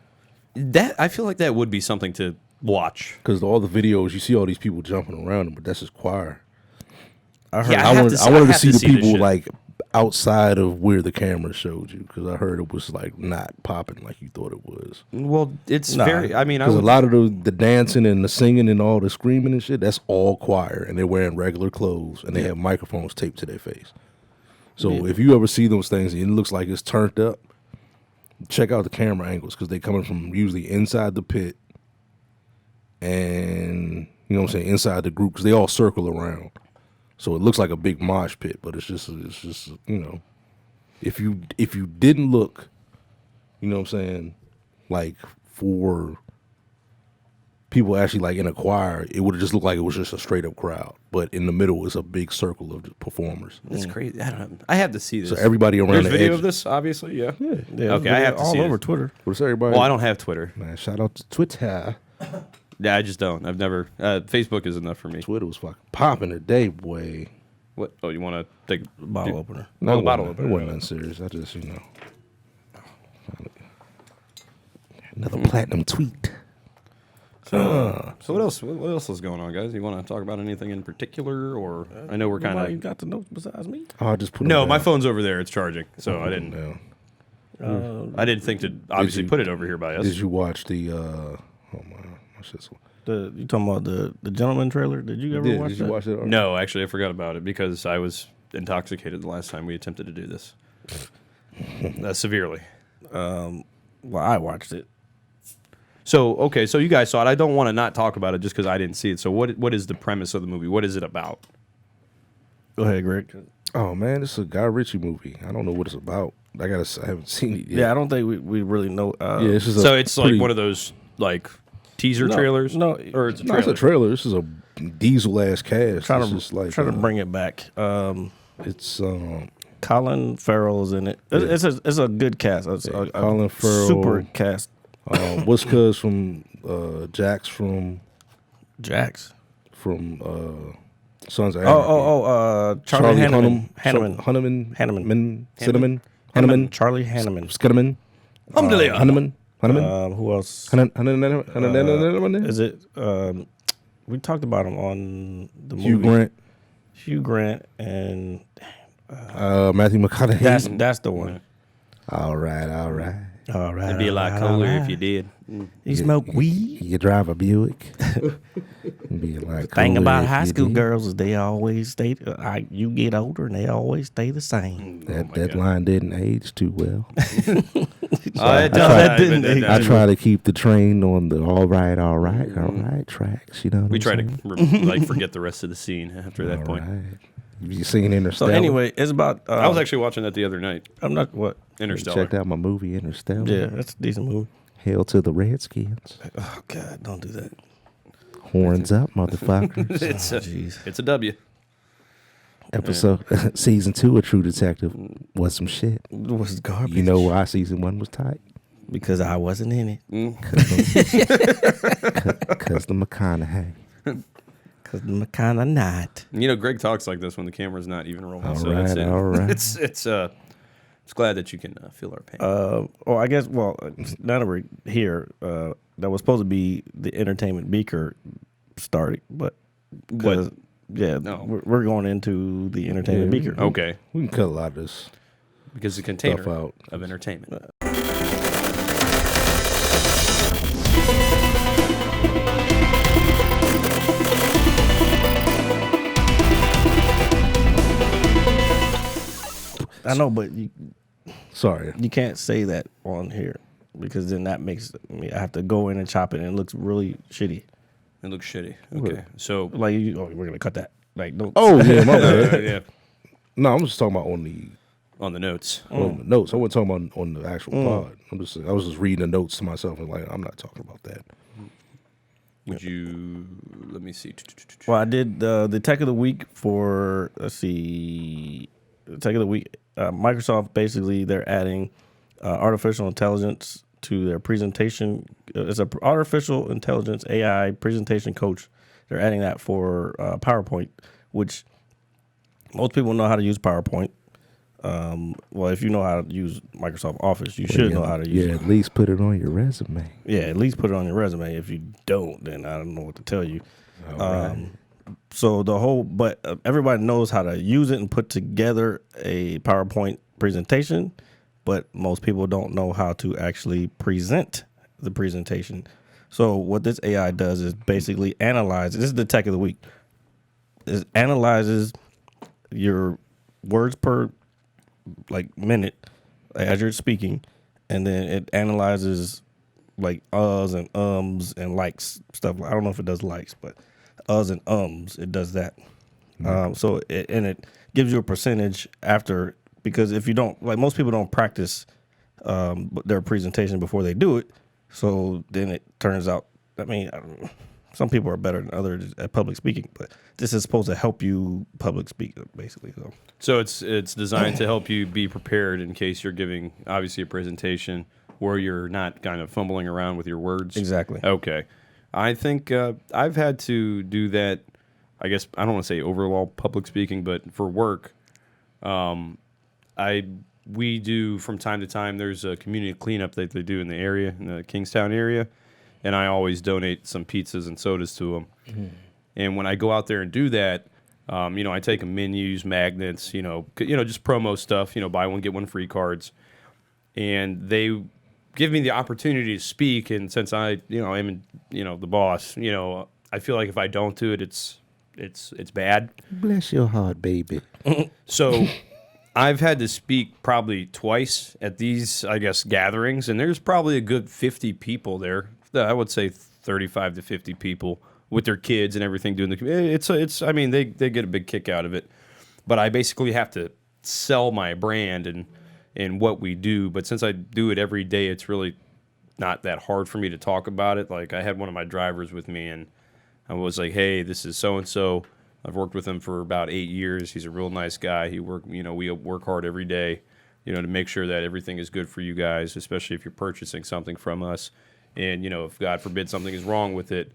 That I feel like that would be something to watch. Because all the videos, you see all these people jumping around him, but that's his choir. I heard. Yeah, I wanted to see the this people shit. like outside of where the camera showed you? Because I heard it was like not popping like you thought it was. Well, it's very. I mean, Because a lot of the dancing and the singing and all the screaming and shit, that's all choir, and they're wearing regular clothes and they have microphones taped to their face. So if you ever see those things and it looks like it's turned up, check out the camera angles because they're coming from usually inside the pit and, you know what I'm saying, inside the group because they all circle around. So it looks like a big mosh pit, but it's just you know, if you didn't look, you know what I'm saying, like for people actually like in a choir, it would have just looked like it was just a straight up crowd. But in the middle is a big circle of performers. That's crazy. I don't know. I have to see this. So everybody around There's the video edge. of this, obviously. Yeah. Yeah, Okay, I have to all see over it. Twitter. What's everybody? Well, I don't have Twitter. Man, shout out to Twitter. Yeah, I just don't. I've never. Facebook is enough for me. Twitter was fucking popping today, boy. What? Oh, you want to take Bottle opener. No, the it bottle wasn't- opener. It wasn't nothing serious. I just, you know. Another platinum tweet. So what else? What else is going on, guys? You want to talk about anything in particular, or I know we're kind Nobody of. got the notes besides me. Oh, I just put No, them my down. phone's over there. It's charging, so I didn't. Down. I didn't think to obviously you- put it over here by us. Did you watch the? Oh my shit's. You talking about the Gentleman trailer? Did you ever watch Did that? you watch it? No, actually, I forgot about it because I was intoxicated the last time we attempted to do this. Severely. Well, I watched it. So okay, so you guys saw it. I don't want to not talk about it just because I didn't see it. So what is the premise of the movie? What is it about? Go ahead, Greg. Oh man, this is a Guy Ritchie movie. I don't know what it's about. I haven't seen it yet. Yeah, I don't think we really know. Yeah, this is So it's like one of those like teaser trailers. no, or it's a No, trailer. it's a trailer. This is a diesel ass cast. trying It's to just like try to bring it back. It's Colin Farrell's in it. It's a good cast. It's a Colin Farrell. super cast. what's cuz from Jax from Jax. Sons of Anarchy. Charlie Hanneman. Hanneman. Charlie Hanneman. Skidderman. Alhamdulillah. Hanneman. Who else? Hanneman. Is it? We talked about him on the movie. Hugh Grant. Hugh Grant and Matthew McConaughey. that's the one. All right. All right. It'd be a lot cooler if you did. You smoke weed. You drive a Buick. It'd be a lot Thing cooler about if high you school did. girls is they always stay. You get older and they always stay the same. That line didn't age too well. That didn't age I try to keep the train on the all right tracks. You know what We I'm try saying? to like forget the rest of the scene after that point. Right. You seen So Interstellar? anyway, it's about. I was actually watching that the other night. I'm not what. Interstellar. checked out my movie Interstellar. Yeah, that's a decent movie. Hail to the Redskins. Oh God, don't do that. Horns up, motherfuckers. It's a, Jeez. it's a W. Episode season 2 of True Detective was some shit. It was garbage. You know why season 1 was tight? because I wasn't in it. Because the McConaughey. Because I'm kind of not. You know, Greg talks like this when the camera's not even rolling. All so right, that's it. all right. It's glad that you can feel our pain. I guess, now that we're here, that was supposed to be the entertainment beaker started, but What? Yeah, No. we're going into the entertainment beaker. Okay, We can cut a lot of this. because the container Stuff out. of entertainment. I know, but Sorry. you can't say that on here because then that makes me I have to go in and chop it and it looks really shitty. It looks shitty. Okay, so Like, we're gonna cut that. Like, don't. Oh, yeah, my bad. yeah, No, I'm just talking about on the notes. on the notes. I wasn't talking about on the actual pod. I was just reading the notes to myself and like, I'm not talking about that. Would you? Let me see. Well, I did the tech of the week for the tech of the week. Microsoft basically they're adding artificial intelligence to their presentation. It's a artificial intelligence AI presentation coach. They're adding that for PowerPoint, which most people know how to use PowerPoint. Well, if you know how to use Microsoft Office, you should know how to use Yeah, it. at least put it on your resume. Yeah, at least put it on your resume. If you don't, then I don't know what to tell you. So the whole, but everybody knows how to use it and put together a PowerPoint presentation, but most people don't know how to actually present the presentation. So what this AI does is basically analyze. This is the tech of the week. It analyzes your words per like minute as you're speaking, and then it analyzes like uhs and ums and likes stuff. I don't know if it does likes, but uhs and ums, it does that. So it gives you a percentage after, because if you don't, like most people don't practice their presentation before they do it. So then it turns out, I mean, some people are better than others at public speaking, but this is supposed to help you public speak, basically. So it's designed to help you be prepared in case you're giving, obviously, a presentation where you're not kind of fumbling around with your words. Exactly. Okay. I think I've had to do that, I guess, I don't want to say overall public speaking, but for work, we do from time to time, there's a community cleanup that they do in the area, in the Kingstown area, and I always donate some pizzas and sodas to them. Mm-hmm. And when I go out there and do that, I take them menus, magnets, just promo stuff, buy one, get one free cards. And they give me the opportunity to speak. And since I, am, the boss, I feel like if I don't do it, it's bad. Bless your heart, baby. So I've had to speak probably twice at these, I guess, gatherings. And there's probably a good 50 people there. I would say 35 to 50 people with their kids and everything doing the. I mean, they get a big kick out of it. But I basically have to sell my brand and what we do. But since I do it every day, it's really not that hard for me to talk about it. Like I had one of my drivers with me, and I was like, "Hey, this is so and so. I've worked with him for about 8 years. He's a real nice guy. We work hard every day, to make sure that everything is good for you guys, especially if you're purchasing something from us. And if God forbid something is wrong with it,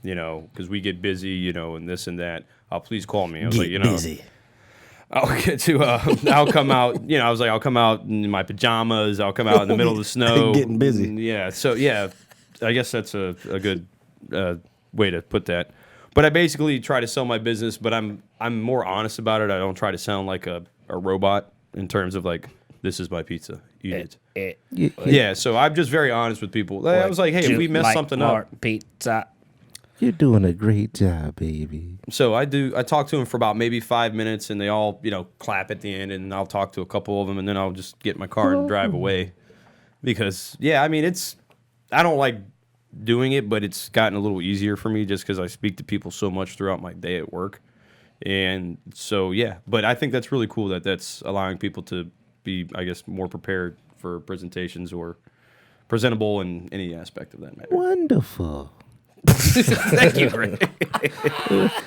because we get busy, and this and that. Please call me." I was busy. I'll get to. I'll come out. I was like, I'll come out in my pajamas. I'll come out in the middle of the snow. Getting busy. Yeah. So yeah, I guess that's a good way to put that. But I basically try to sell my business, but I'm more honest about it. I don't try to sound like a robot in terms of like, this is my pizza. Eat it. Yeah. So I'm just very honest with people. I was like, hey, if we mess something up, pizza. You're doing a great job, baby. So I talk to them for about maybe 5 minutes, and they all, clap at the end, and I'll talk to a couple of them, and then I'll just get in my car and drive away. Because, I mean, I don't like doing it, but it's gotten a little easier for me just because I speak to people so much throughout my day at work. And so, but I think that's really cool that's allowing people to be, I guess, more prepared for presentations or presentable in any aspect of that matter. Wonderful. Thank you, Greg.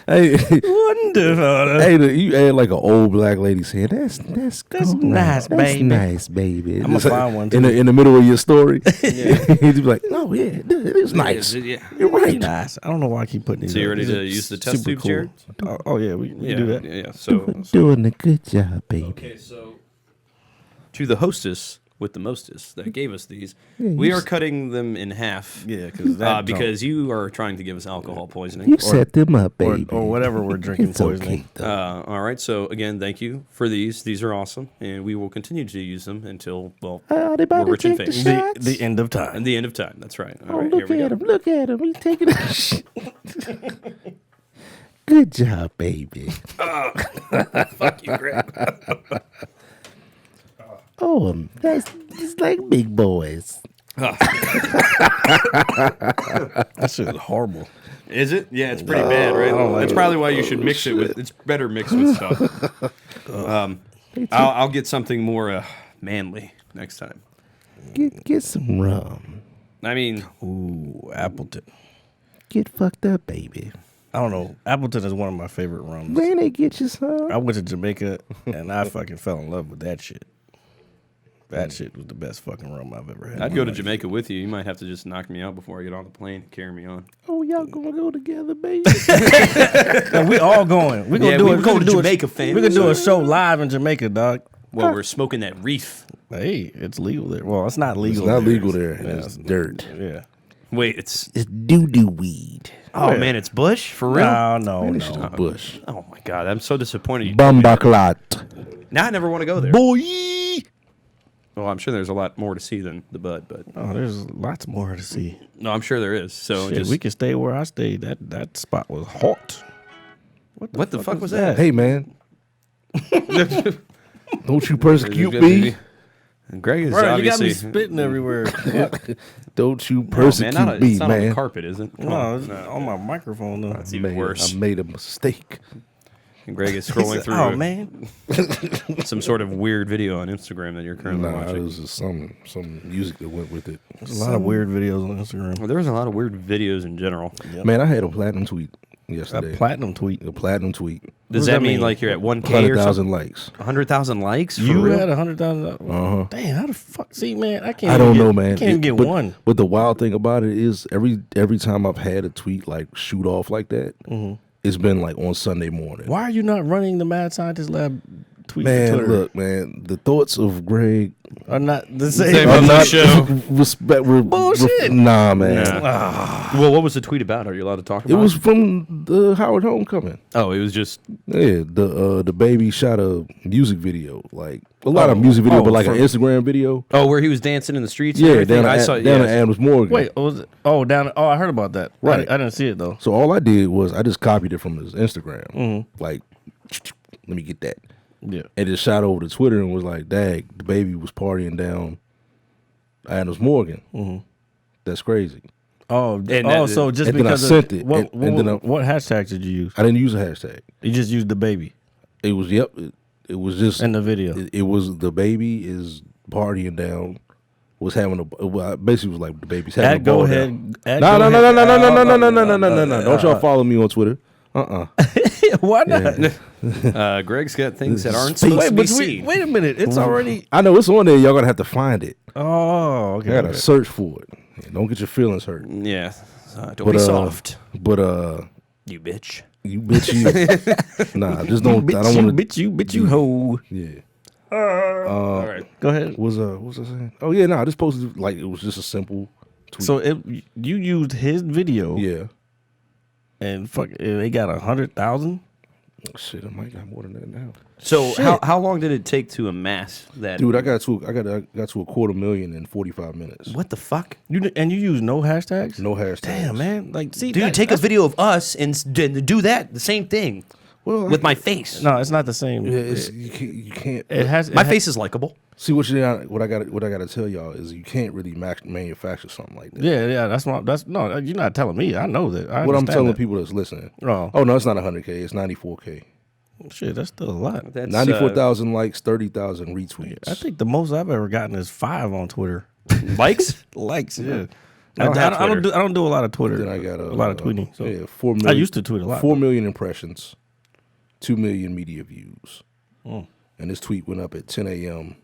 Hey, Wonderful. hey, you add like an old black lady saying, "That's nice, that's baby. nice, baby." I'm gonna find one in the middle of your story. You'd be like, "Oh yeah, it is nice." Yeah. You're right. Nice. I don't know why I keep putting these. So you up. ready These to are use the test super tube chair? Oh yeah, we do that. Yeah. So Doing a good job, baby. okay, so to the hostess with the mostest that gave us these, Yeah, we you are s- cutting them in half. Yeah, Because you are trying to give us alcohol poisoning. You set them up, or, baby. or whatever we're drinking It's poisoning. okay, though. All right. So again, thank you for these. These are awesome, and we will continue to use them until Are they about we're to rich and take the famous. shots? The end of time. And the end of time. That's right. All Oh, right. Here look we at go. him! Look at him! He's taking a shit. Good job, baby. Fuck you, Greg. Oh, it's like big boys. That shit is horrible. Is it? Yeah, it's pretty bad, right? That's probably why you should mix it with. It's better mixed with stuff. I'll get something more manly next time. Get some rum. I mean, Ooh, Appleton. Get fucked up, baby. I don't know. Appleton is one of my favorite rums. Then they get you some. I went to Jamaica and I fucking fell in love with that shit. That shit was the best fucking rum I've ever had. I'd go to Jamaica with you. You might have to just knock me out before I get on the plane and carry me on. Oh, y'all gonna go together, baby? No, we all going. We're gonna Yeah, do we it. were going to Jamaica, fam. We're gonna do a show live in Jamaica, dog. Well, we're smoking that reef. Hey, it's legal there. Well, it's not legal. It's not there. legal there. Yeah, It's dirt. Yeah. Wait, it's It's doo-doo weed. Oh man, it's Bush for real. No. This is Bush. Oh my god, I'm so disappointed. Bumbaclat. Now I never want to go there. Boy. Well, I'm sure there's a lot more to see than the Bud, but Oh, there's lots more to see. no, I'm sure there is. So Shit, we can stay where I stayed. That spot was hot. what the fuck was that? Hey, man. Don't you persecute me. And Greg is Bro, you got obviously me spitting everywhere. Don't you Oh, persecute man, not me, it's not on the man. carpet, is it? Come No, on. it's on my microphone though. It's even worse. I made a mistake. And Greg is He scrolling said, through oh man, some sort of weird video on Instagram that you're currently Nah, it watching. was just some music that went with it. there's a lot of weird videos on Instagram. Well, there was a lot of weird videos in general. Man, I had a platinum tweet A yesterday. platinum tweet. A platinum tweet. Does does that that mean mean? like you're at 1K or 100,000 something? likes. 100,000 likes? For You real? had 100,000. Uh-huh. Damn, how the fuck? See, man, I can't. I don't even know, get- man. Can't even get but, one. But the wild thing about it is every time I've had a tweet like shoot off like that, it's been like on Sunday morning. Why are you not running the Mad Scientist Lab tweet for Man, Twitter? look, man, the thoughts of Greg Are not the same. Same are on the not show. Bullshit. Nah, man. Well, what was the tweet about? Are you allowed to talk It about was from the Howard Homecoming. Oh, it was just Yeah, the baby shot a music video, like a lot of music video, but like an Instagram video. where he was dancing in the streets. And Yeah, everything? down I at, saw. down Yeah. at Adams Morgan. Wait, was it? Oh, down. Oh, I heard about that. Right. I didn't see it though. So all I did was I just copied it from his Instagram. Like, let me get that. Yeah. And just shot over to Twitter and was like, "Dag, the baby was partying down Adams Morgan. That's crazy." Oh, that- so just and then I because sent of, it, What, and then I- what hashtags did you use? I didn't use a hashtag. You just used the baby It was It was just in the video. It was the baby is partying down. Was having a well, basically was like the baby's having a At go ball ahead. down. at No, go no, no, ahead- no, no, no, no, no, no, no, no, no, no. Don't y'all follow me on Twitter. Why not? Greg's got things that aren't Speak- supposed to be But seen. wait a minute. It's already. I know it's on there. Y'all gonna have to find it. Oh, okay. You gotta okay. search for it. Don't get your feelings hurt. Yeah, don't But be soft, But you bitch. you bitch you. Nah, just don't. I don't want to. bitch you hoe. Yeah. All right. Go ahead. What was I saying? Oh yeah, I just posted like it was just a simple tweet. So you used his video, yeah. and fuck, they got 100,000. Shit, I might got more than that now. So how long did it take to amass that? Dude, I got to a 250,000 in 45 minutes. What the fuck? You use no hashtags. No hashtags. Damn, man. Like, see, Dude, take a video of us and do that. The same thing. Well, With my face. No, it's not the same. Yeah, you can't. It has My face is likable. See what I got to tell y'all is you can't really manufacture something like that. Yeah. That's no. You're not telling me. I know that. I What I'm understand telling that. people that's listening. Oh. no, it's not 100K. It's 94K. Shit, that's still a lot. That's 94,000 likes, 30,000 retweets. I think the most I've ever gotten is 5 on Twitter. likes. Likes, yeah. I don't have I don't Twitter. I don't do a lot of Twitter. Then I got a lot of tweeting. So yeah, 4 million. I used to tweet a lot. 4 million impressions, 2 million media views, Mm. and this tweet went up at 10 a.m.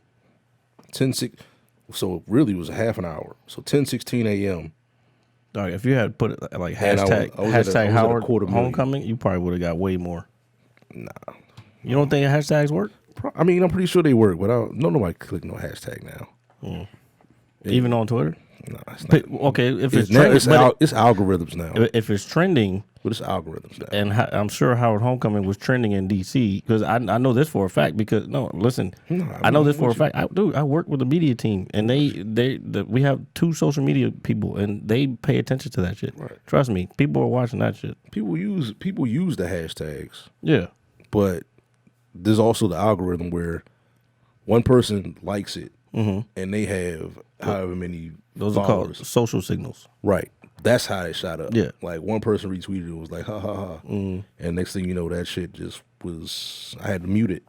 10:06. So it really was a half an hour. So 10:16 a.m. Dog, if you had put it like And I was- hashtag I was at a- I was at a Howard 250,000. homecoming, you probably would have got way more. Nah, you don't think hashtags work? I mean, I'm pretty sure they work, but I don't nobody click no hashtag now. Even on Twitter? No, it's not. Okay, if it's Now, trending, it's algorithms now. if it's trending, But it's algorithms now. and I'm sure Howard Homecoming was trending in DC because I know this for a fact. Because I know this for a fact. I work with the media team, and we have 2 social media people, and they pay attention to that shit. Right. Trust me, people are watching that shit. People use the hashtags, Yeah, but there's also the algorithm where one person likes it and they have however many those are followers. called social signals. Right. That's how it shot up. Yeah. Like one person retweeted it was like ha ha ha. And next thing you know, that shit just was. I had to mute it.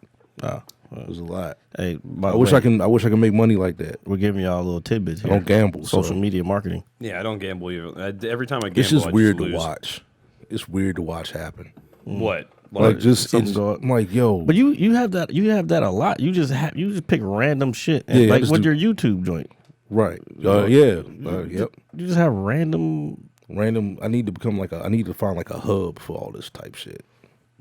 It was a lot. Hey, by I the wish way, I can make money like that. We're giving y'all a little tidbits here. don't gamble, Social so- media marketing. Yeah, I don't gamble either. Every time I gamble, It's just I weird lose. to watch. It's weird to watch happen. What? Like just something it's, go up. I'm like yo. But you have that a lot. You just pick random shit, and Yeah, I like just with do- your YouTube joint. Right. Yep. You just have random. Random. I need to find like a hub for all this type shit.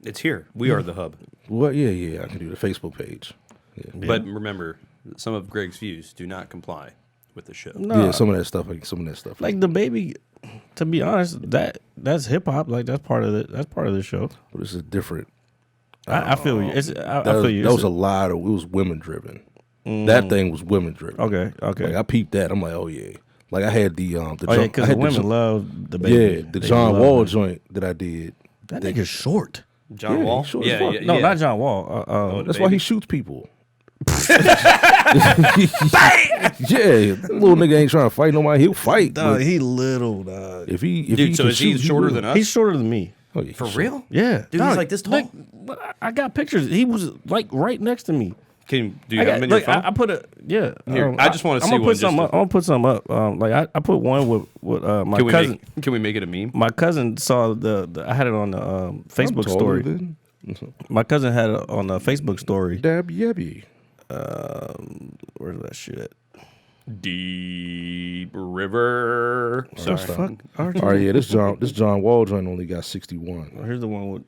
It's here. We are the hub. What? Yeah. I can do the Facebook page. Yeah. But remember, some of Greg's views do not comply with the show. No, Yeah. Some of that stuff. like the baby. To be honest, that's hip hop. Like that's part of it. That's part of the show. But it's a different. I feel you. I feel you. That was a lot of. It was women driven. That thing was women driven. Okay. Like I peeped that. I'm like, oh yeah. Like I had the because the women love the baby. Yeah, the John Wall joint that I did. That nigga's short. John Wall? he's short as fuck. No, not John Wall. That's why he shoots people. Yeah, little nigga ain't trying to fight nobody. He'll fight. Dog, he little, dog. If he Dude, so can is he shoot, shorter will. than us? He's shorter than me. Oh, yeah, For he's real? Yeah, Dude, he's like this tall? I got pictures. He was like right next to me. Do you have him in your phone? I put a Here, I just wanna see I'm gonna one put some up. I'm gonna put some up. I put one with my cousin. Can we make it a meme? My cousin saw the I had it on the Facebook story. Then. My cousin had it on the Facebook story. Dab yabby. Where's that shit at? Deep River. Sorry. Fuck. All right, yeah, this John Wall joint only got 61. Here's the one with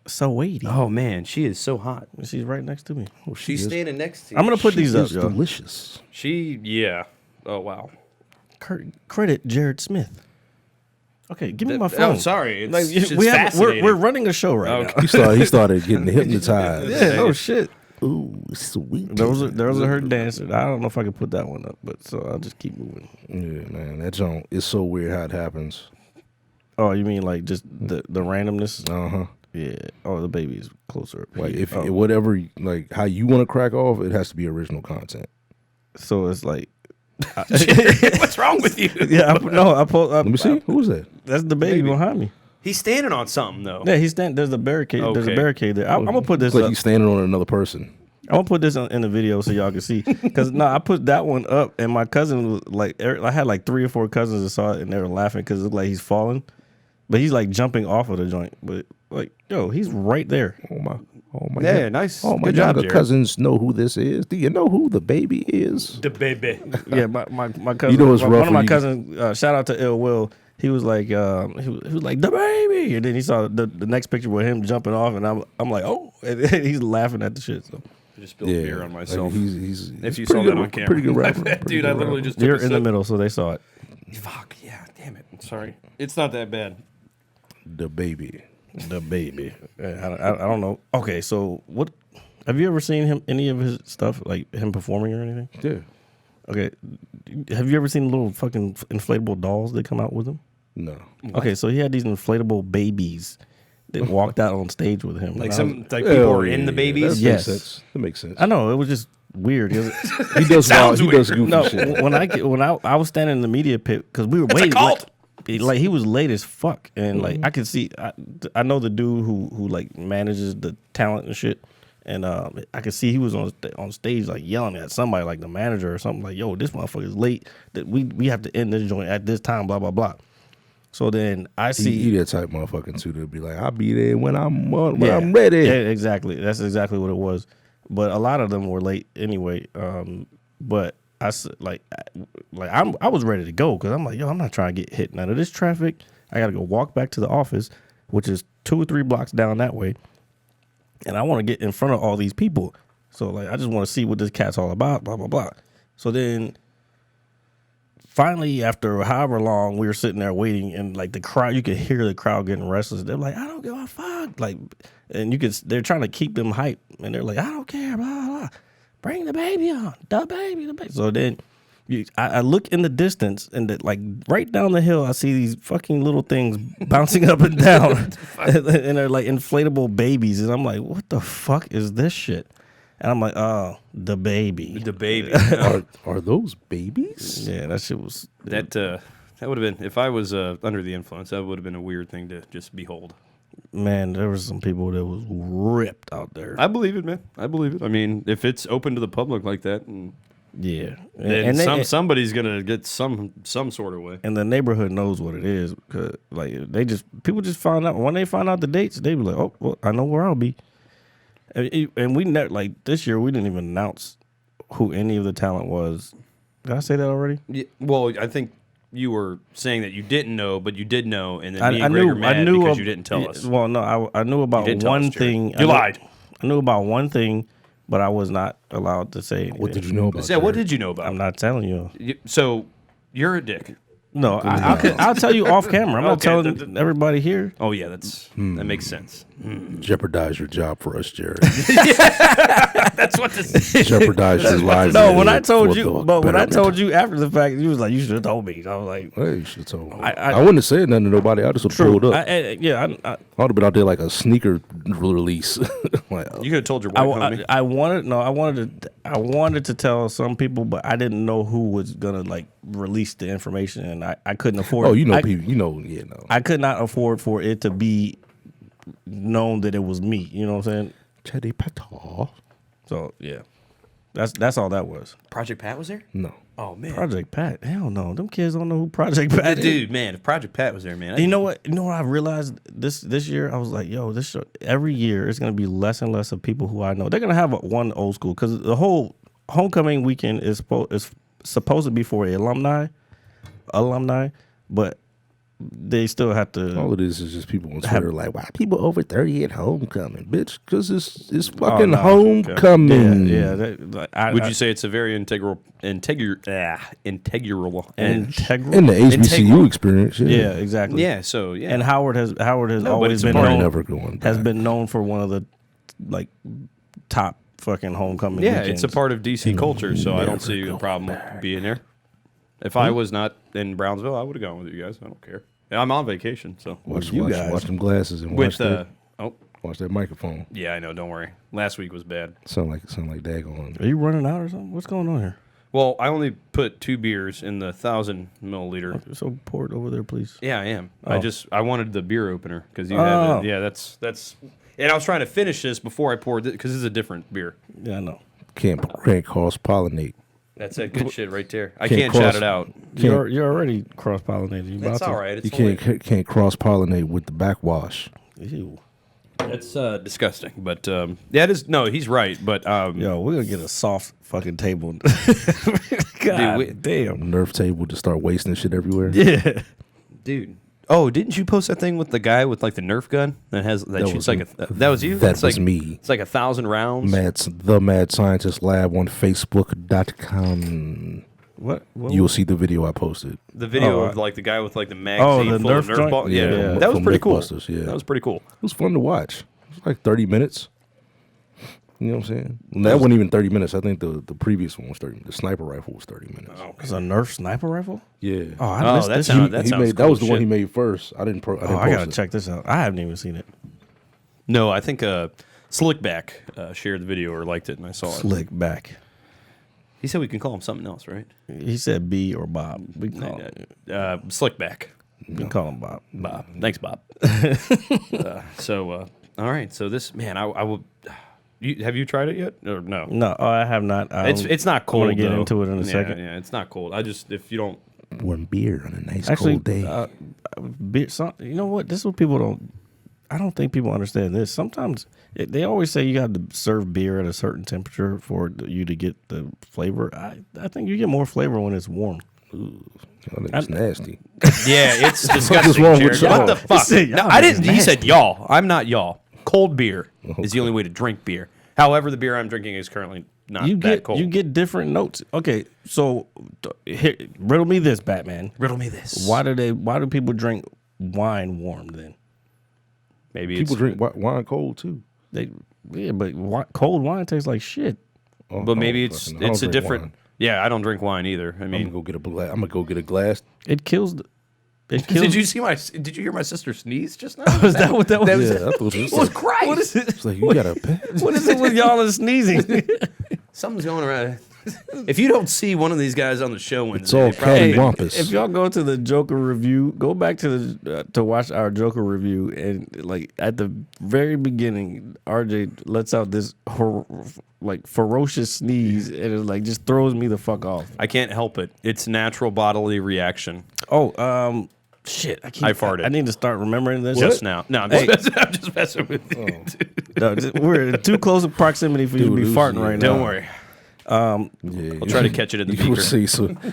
so weighty. Oh man, she is so hot. She's right next to me. Oh, She's standing next to you. I'm gonna put these up, It's yo. delicious. Yeah. Oh wow. Credit Jared Smith. Okay, give me my phone. Oh, sorry. It's, Like, it's we're fascinating. running a show right Okay. He started getting hypnotized. now. Yeah, no shit. Ooh, sweet. Those are her dancers. I don't know if I can put that one up, but so I'll just keep moving. Yeah, man, that joint is so weird how it happens. Oh, you mean like just the randomness? Uh-huh. Yeah. Oh, the baby is closer up Like here. if whatever, like how you want to crack off, it has to be original content. So it's like, What's wrong with you? yeah. I pulled up. Let me see. Who's that? That's the baby behind me. He's standing on something though. Yeah, he's standing. There's a barricade. There's a Okay. barricade there. I'm gonna put this It's like up. he's standing on another person. I'm gonna put this in the video so y'all can see. Cause no, I put that one up, and my cousin was like, I had like 3 or 4 cousins that saw it, and they were laughing because it looked like he's falling, but he's like jumping off of the joint. But like, yo, he's right there. Oh my Yeah, God. nice. Oh my Good job, younger Jared. cousins know who this is. Do you know who the baby is? The baby. Yeah, my cousin. You know what's one rough of my when you- cousins. Shout out to Ill Will. He was like, he was like the baby, and then he saw the next picture with him jumping off, and I'm like, oh, and he's laughing at the shit. So I just spilled beer on myself. Like he's if you pretty saw good- that on camera. Pretty good rapper. Dude, Pretty I good literally rapper. just took you're a in the sip. middle, so they saw it. Fuck, yeah, damn it. Sorry. It's not that bad. The baby. The baby. I don't know. Okay, so what? Have you ever seen him any of his stuff, like him performing or anything? Yeah. Okay, have you ever seen little fucking inflatable dolls that come out with him? No. Okay, so he had these inflatable babies that walked out on stage with him. Like And I was- people are in the babies. That Yes. makes sense. That makes sense. I know it was just weird. It was- He does Sounds wild, he does weird. goofy no, shit. when I was standing in the media pit because we were waiting. cult. Like he was late as fuck, and like I could see. I know the dude who like manages the talent and shit, and I could see he was on stage like yelling at somebody, like the manager or something, like, "Yo, this motherfucker's late. That we have to end this joint at this time." Blah blah blah. So then I see He that type motherfucking too to be like, I'll be there when I'm ready. Yeah, exactly. That's exactly what it was. But a lot of them were late anyway. But I was ready to go because I'm like, yo, I'm not trying to get hit none of this traffic. I got to go walk back to the office, which is 2 or 3 blocks down that way, and I want to get in front of all these people. So like, I just want to see what this cat's all about. Blah blah blah. So then. Finally, after however long, we were sitting there waiting, and like the crowd, you could hear the crowd getting restless. They're like, "I don't give a fuck!" Like, and they're trying to keep them hype, and they're like, "I don't care, blah blah. Blah. Bring the baby on, the baby." So then, I look in the distance, and like right down the hill, I see these fucking little things bouncing up and down, and they're like inflatable babies, and I'm like, "What the fuck is this shit?" And I'm like, "Oh, the baby." The baby. Are those babies? Yeah, that shit was That would have been, if I was under the influence, that would have been a weird thing to just behold. Man, there was some people that was ripped out there. I believe it, man. I believe it. I mean, if it's open to the public like that, Yeah, then they- somebody's gonna get some sort of way. and the neighborhood knows what it is. 'Cause, like people just found out when they find out the dates, they be like, "Oh, well, I know where I'll be." And we never like this year we didn't even announce who any of the talent was. Did I say that already? Yeah, well, I think you were saying that you didn't know, but you did know, and then me I and Greg knew. are mad I knew because of- you didn't tell us. Well, no, I knew about didn't tell one us, Jared. thing. You lied. I knew about one thing, but I was not allowed to say anything. What did you know about Yeah, what Jared? did you know about? I'm not telling you. So you're a dick. No, I'll tell you off camera. I'm not Okay, telling everybody here. Oh yeah, that makes sense. Jeopardize your job for us, Jared. That's what this. Jeopardize your lives. No, when I told you, but when I told you after the fact, you was like, you should have told me. I was like, Hey, you should have told me. I I wouldn't have said nothing to nobody. I just would have pulled up. I would have been out there like a sneaker release. Like, You could have told your wife, homie. I wanted to tell some people, but I didn't know who was gonna like release the information, and I couldn't afford. oh, you know, I, people, you know, yeah, no. I could not afford for it to be known that it was me. You know what I'm saying? Chetty Patar. So yeah, that's all that was. Project Pat was there? No. Oh man, Project Pat. Hell no, them kids don't know who Project Pat is. dude, man, if Project Pat was there, man. You know what? You know what I realized this year? I was like, yo, this show, every year it's gonna be less and less of people who I know. They're gonna have one old school because the whole homecoming weekend is supposed to be for alumni, but they still have to. All it is just people on Twitter like, why people over 30 at homecoming, bitch? Because it's fucking no. homecoming. Yeah. Would you say it's a very integral In the integral? HBCU experience, yeah. Yeah, exactly. Yeah, so yeah. And Howard has but always it's been part of known, never going has back. been known for one of the like top fucking homecoming. yeah, weekends. it's a part of DC culture, so I don't see a problem with being there. If I was not in Brownsville, I would have gone with you guys. I don't care. I'm on vacation, so Watch you guys. them glasses and with watch that microphone. yeah, I know. Don't worry. Last week was bad. Sound like daggone. Are you running out or something? What's going on here? Well, I only put 2 beers in the 1,000 milliliter. So pour it over there, please. Yeah, I am. Oh. I wanted the beer opener because you have Oh. it. Yeah, that's. And I was trying to finish this before I poured it because this is a different beer. Yeah, I know. Can't cross pollinate. That's that good shit right there. I Can't can't cross- shout it out. You're already cross pollinated. You That's about to? all right. It's You only, can't cross pollinate with the backwash. Ew. It's disgusting, but yeah, it is. No, he's right. But Yo, we're gonna get a soft fucking table. God damn. Nerf table to start wasting shit everywhere. Yeah. dude. Oh, didn't you post that thing with the guy with like the Nerf gun that has that shoots was like me. that was you? That It's was like, me. It's like 1,000 rounds. The Mad Scientist Lab on Facebook.com. What? You'll see the video I posted. The video Oh, of like the guy with like the magazine Oh, the full of Nerf Nerf joint? ball. Yeah, Yeah. that was From pretty cool. Mythbusters, yeah. That was pretty cool. It was fun to watch. It was like 30 minutes. You know what I'm saying? That wasn't even 30 minutes. I think the previous one was 30. The sniper rifle was 30 minutes. It's a Nerf sniper rifle? Yeah. Oh, I missed that this. sounds- shit. that he sounds made, cool that was the as one he shit. made first. I didn't post I gotta it. check this out. I haven't even seen it. No, I think Slickback shared the video or liked it, and I saw it. Slick back. He said we can call him something else, right? He said B or Bob. We can call him, Slickback. we can call him Bob. Bob. Thanks, Bob. All right. So this man, I will. Have you tried it yet or no? No, I have not. It's not I cold. want to get though. into it in a Yeah, second. Yeah, it's not cold. I just if you don't. One beer on a nice Actually, cold day. beer, you know what? This is what people don't. I don't think people understand this. Sometimes they always say you got to serve beer at a certain temperature for you to get the flavor. I think you get more flavor when it's warm. I think it's nasty. Yeah, it's disgusting. wrong Jared. with y'all? What the fuck? He said No, y'all I didn't. is He said y'all. I'm not y'all. Cold beer is the only way to drink beer. However, the beer I'm drinking is currently not You that get cold. you get different notes. Okay, so here, riddle me this, Batman. Riddle me this. Why do people drink wine warm then? Maybe People it's, drink wine cold too. But cold wine tastes like shit. Oh, but maybe I it's don't drink a different. wine. Yeah, I don't drink wine either. I I'm mean, gonna go get a glass. It kills. It kills. did you see my? Did you hear my sister sneeze just now? Was that what that was? Yeah, I thought it was like, Christ! What is it? it's like you got a pet. What is it with y'all and sneezing? Something's going around. If you don't see one of these guys on the show Wednesday, It's all they probably- Cattywampus. If y'all go to the Joker review, go back to the to watch our Joker review, and like at the very beginning, RJ lets out this like ferocious sneeze, and it like just throws me the fuck off. I can't help it. It's natural bodily reaction. Oh, shit! I farted. I need to start remembering this. Just now. No, I'm just messing with you. No, we're in too close of proximity for you to be Dude, farting yeah. right now. Don't worry. Yeah, I'll try to catch it in the You beaker.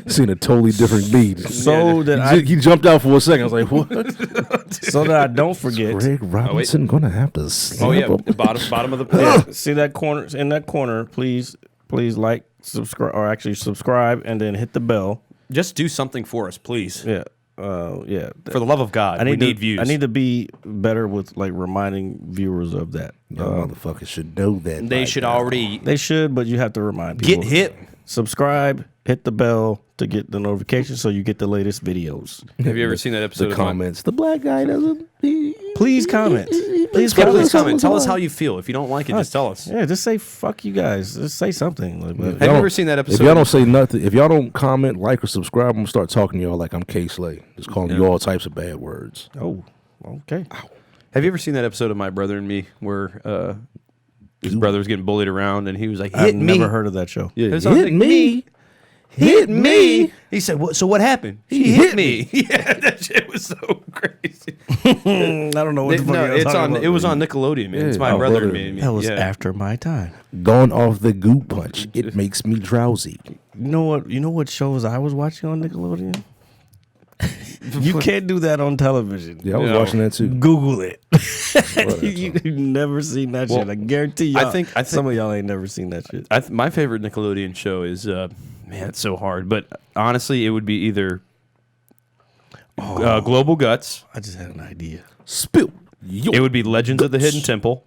seen a totally different beat. So that He jumped out for a second. I was like, "What? so that I don't forget. Greg Robinson gonna have to slap Oh yeah, him?" the bottom of the See that corner? In that corner, please like, subscribe, or actually subscribe, and then hit the bell. Just do something for us, please. Yeah. Yeah. For the love of God, we need views. I need to be better with like reminding viewers of that. Y'all motherfuckers should know that. They by should now. already They should, but you have to remind people. get hit. Subscribe, hit the bell to get the notification so you get the latest videos. Have you ever seen that episode The of comments. The black guy doesn't. Please comment. Please Yeah, comment. please comment. Tell us how you feel. If you don't like it, just tell us. Yeah, just say fuck you guys. Just say something. Like, but- Have you ever seen that episode? If y'all don't say nothing, if y'all don't comment, like, or subscribe, I'm gonna start talking to y'all like I'm K Slay, just calling you all types of bad words. Oh, okay. Have you ever seen that episode of My Brother and Me where his brother was getting bullied around and he was like, "Hit I've me." never heard of that show. Yeah, It was on me. Hit me. He said, "What? So what happened?" He hit me. Yeah, that shit was so crazy. I don't know what the fuck No, you're it's talking on. about. It was on Nickelodeon, man. It's My Oh, Brother and brother. Me. That was Yeah. after my time. Gone off the goo punch. It makes me drowsy. You know what? You know what shows I was watching on Nickelodeon? You can't do that on television. Yeah, I was No. watching that too. Google it. You've never seen that shit. Well, I guarantee y'all. I think some of y'all ain't never seen that shit. My favorite Nickelodeon show is man, it's so hard. But honestly, it would be either Global Guts. I just had an idea. Spill. Yo. It would be Legends of the Hidden Temple.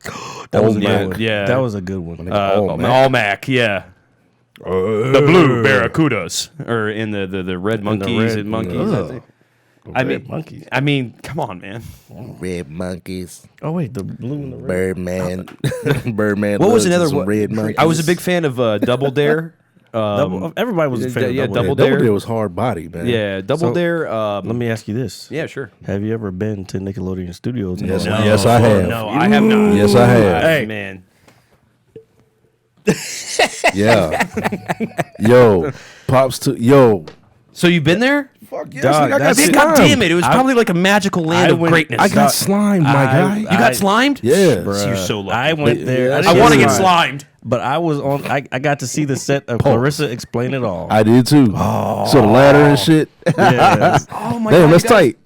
That was a yeah, good one. yeah. That was a good one. All-Mac, yeah. The blue barracudas, or in the red monkeys red- and monkeys. Ugh. I monkeys. mean, come on, man. Red monkeys. Oh wait, the blue and the red. Birdman. Birdman. What was loves another some one? Red monkeys. I was a big fan of Double Dare. Everybody was a fan. yeah, of Double Double Dare. Dare was hard body, man. Yeah, Double So- Dare. Let me ask you this. Yeah, sure. Have you ever been to Nickelodeon Studios? Yes, No. yes, I have. No, I have not. Yes, I have. Hey. Man. Yeah. Yo, pops to yo. So you've been there? Fuck yes, Dog, nigga, I got that's Man, it. God slimed. damn it! It was probably like a magical land I of went- greatness. I got slimed, my guy. you got slimed? Yeah. Bruh, You're so lucky. I went there. Yeah, I that's want to get slimed. slimed. But I was on. I got to see the set of Clarissa Explain It All. I did too. So the ladder and shit. Yes. Oh my Damn, god, that's you guys- tight.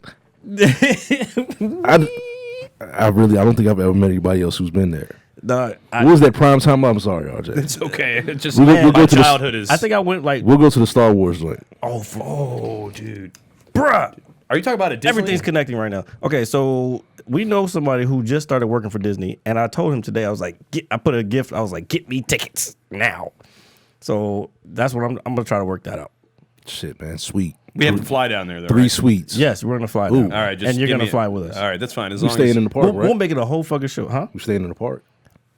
I don't think I've ever met anybody else who's been there. Dog, What was that prime time? I'm sorry, RJ. It's okay. It's just We'll my go to the- childhood is. I think I went like, We'll go to the Star Wars joint. Oh, dude. bruh. Are you talking about a Disney? Everything's connecting right now. Okay, so we know somebody who just started working for Disney, and I told him today, I was like, I put a gift. I was like, get me tickets now. So that's what I'm gonna try to work that out. Shit, man, sweet. We have to fly down there, though. 3 right? suites. Yes, we're gonna fly. Ooh. Now. All right, just and you're give gonna me- fly with us. All right, that's fine. As We long staying as in the park, We'll, right? we'll make it a whole fucking show, huh? We staying in the park.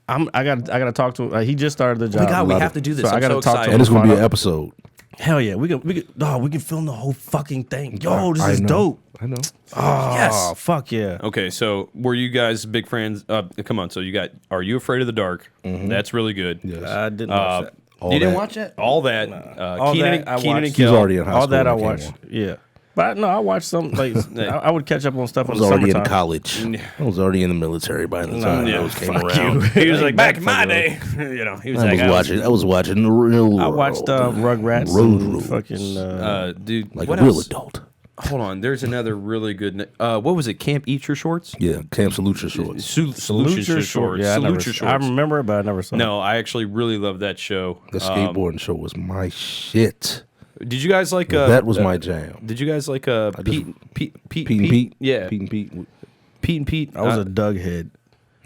I got to talk to him. He just started the job. my God, we have to do this. So I I'm got to so talk to excited. him. And it's gonna find be an out. episode. Hell yeah, we can film the whole fucking thing. Yo, this I is know. dope. I know. Oh, Yes. fuck yeah. Okay, so were you guys big friends? Come on, so you got Are You Afraid of the Dark? That's really good. Yes. I didn't watch that. All You didn't that. watch it? All that. All Keenan, that I Keenan and watched. He was Kel. already in high All school. that I when it came watched. on. Yeah. But no, I watched some. Like I would catch up on stuff I in was the already summertime. in college. I was already in the military by the time yeah, those came fuck around. He was like, back in my Fuck day. You know, he was I like, was watching the real world. I watched Rugrats Road and Rules. fucking. dude, like what a real else? adult. Hold on, there's another really good. What was it? Camp Eat Your Shorts? Yeah, Camp Salute Your Shorts. Salute Your Shorts. Yeah, Salute Your I Shorts. remember it, but I never saw it. No, I actually really love that show. The skateboarding show was my shit. Did you guys like? That was my jam. Did you guys like Pete and Pete? Pete and Pete. Yeah, Pete and Pete. Pete and Pete. I was a Doug head.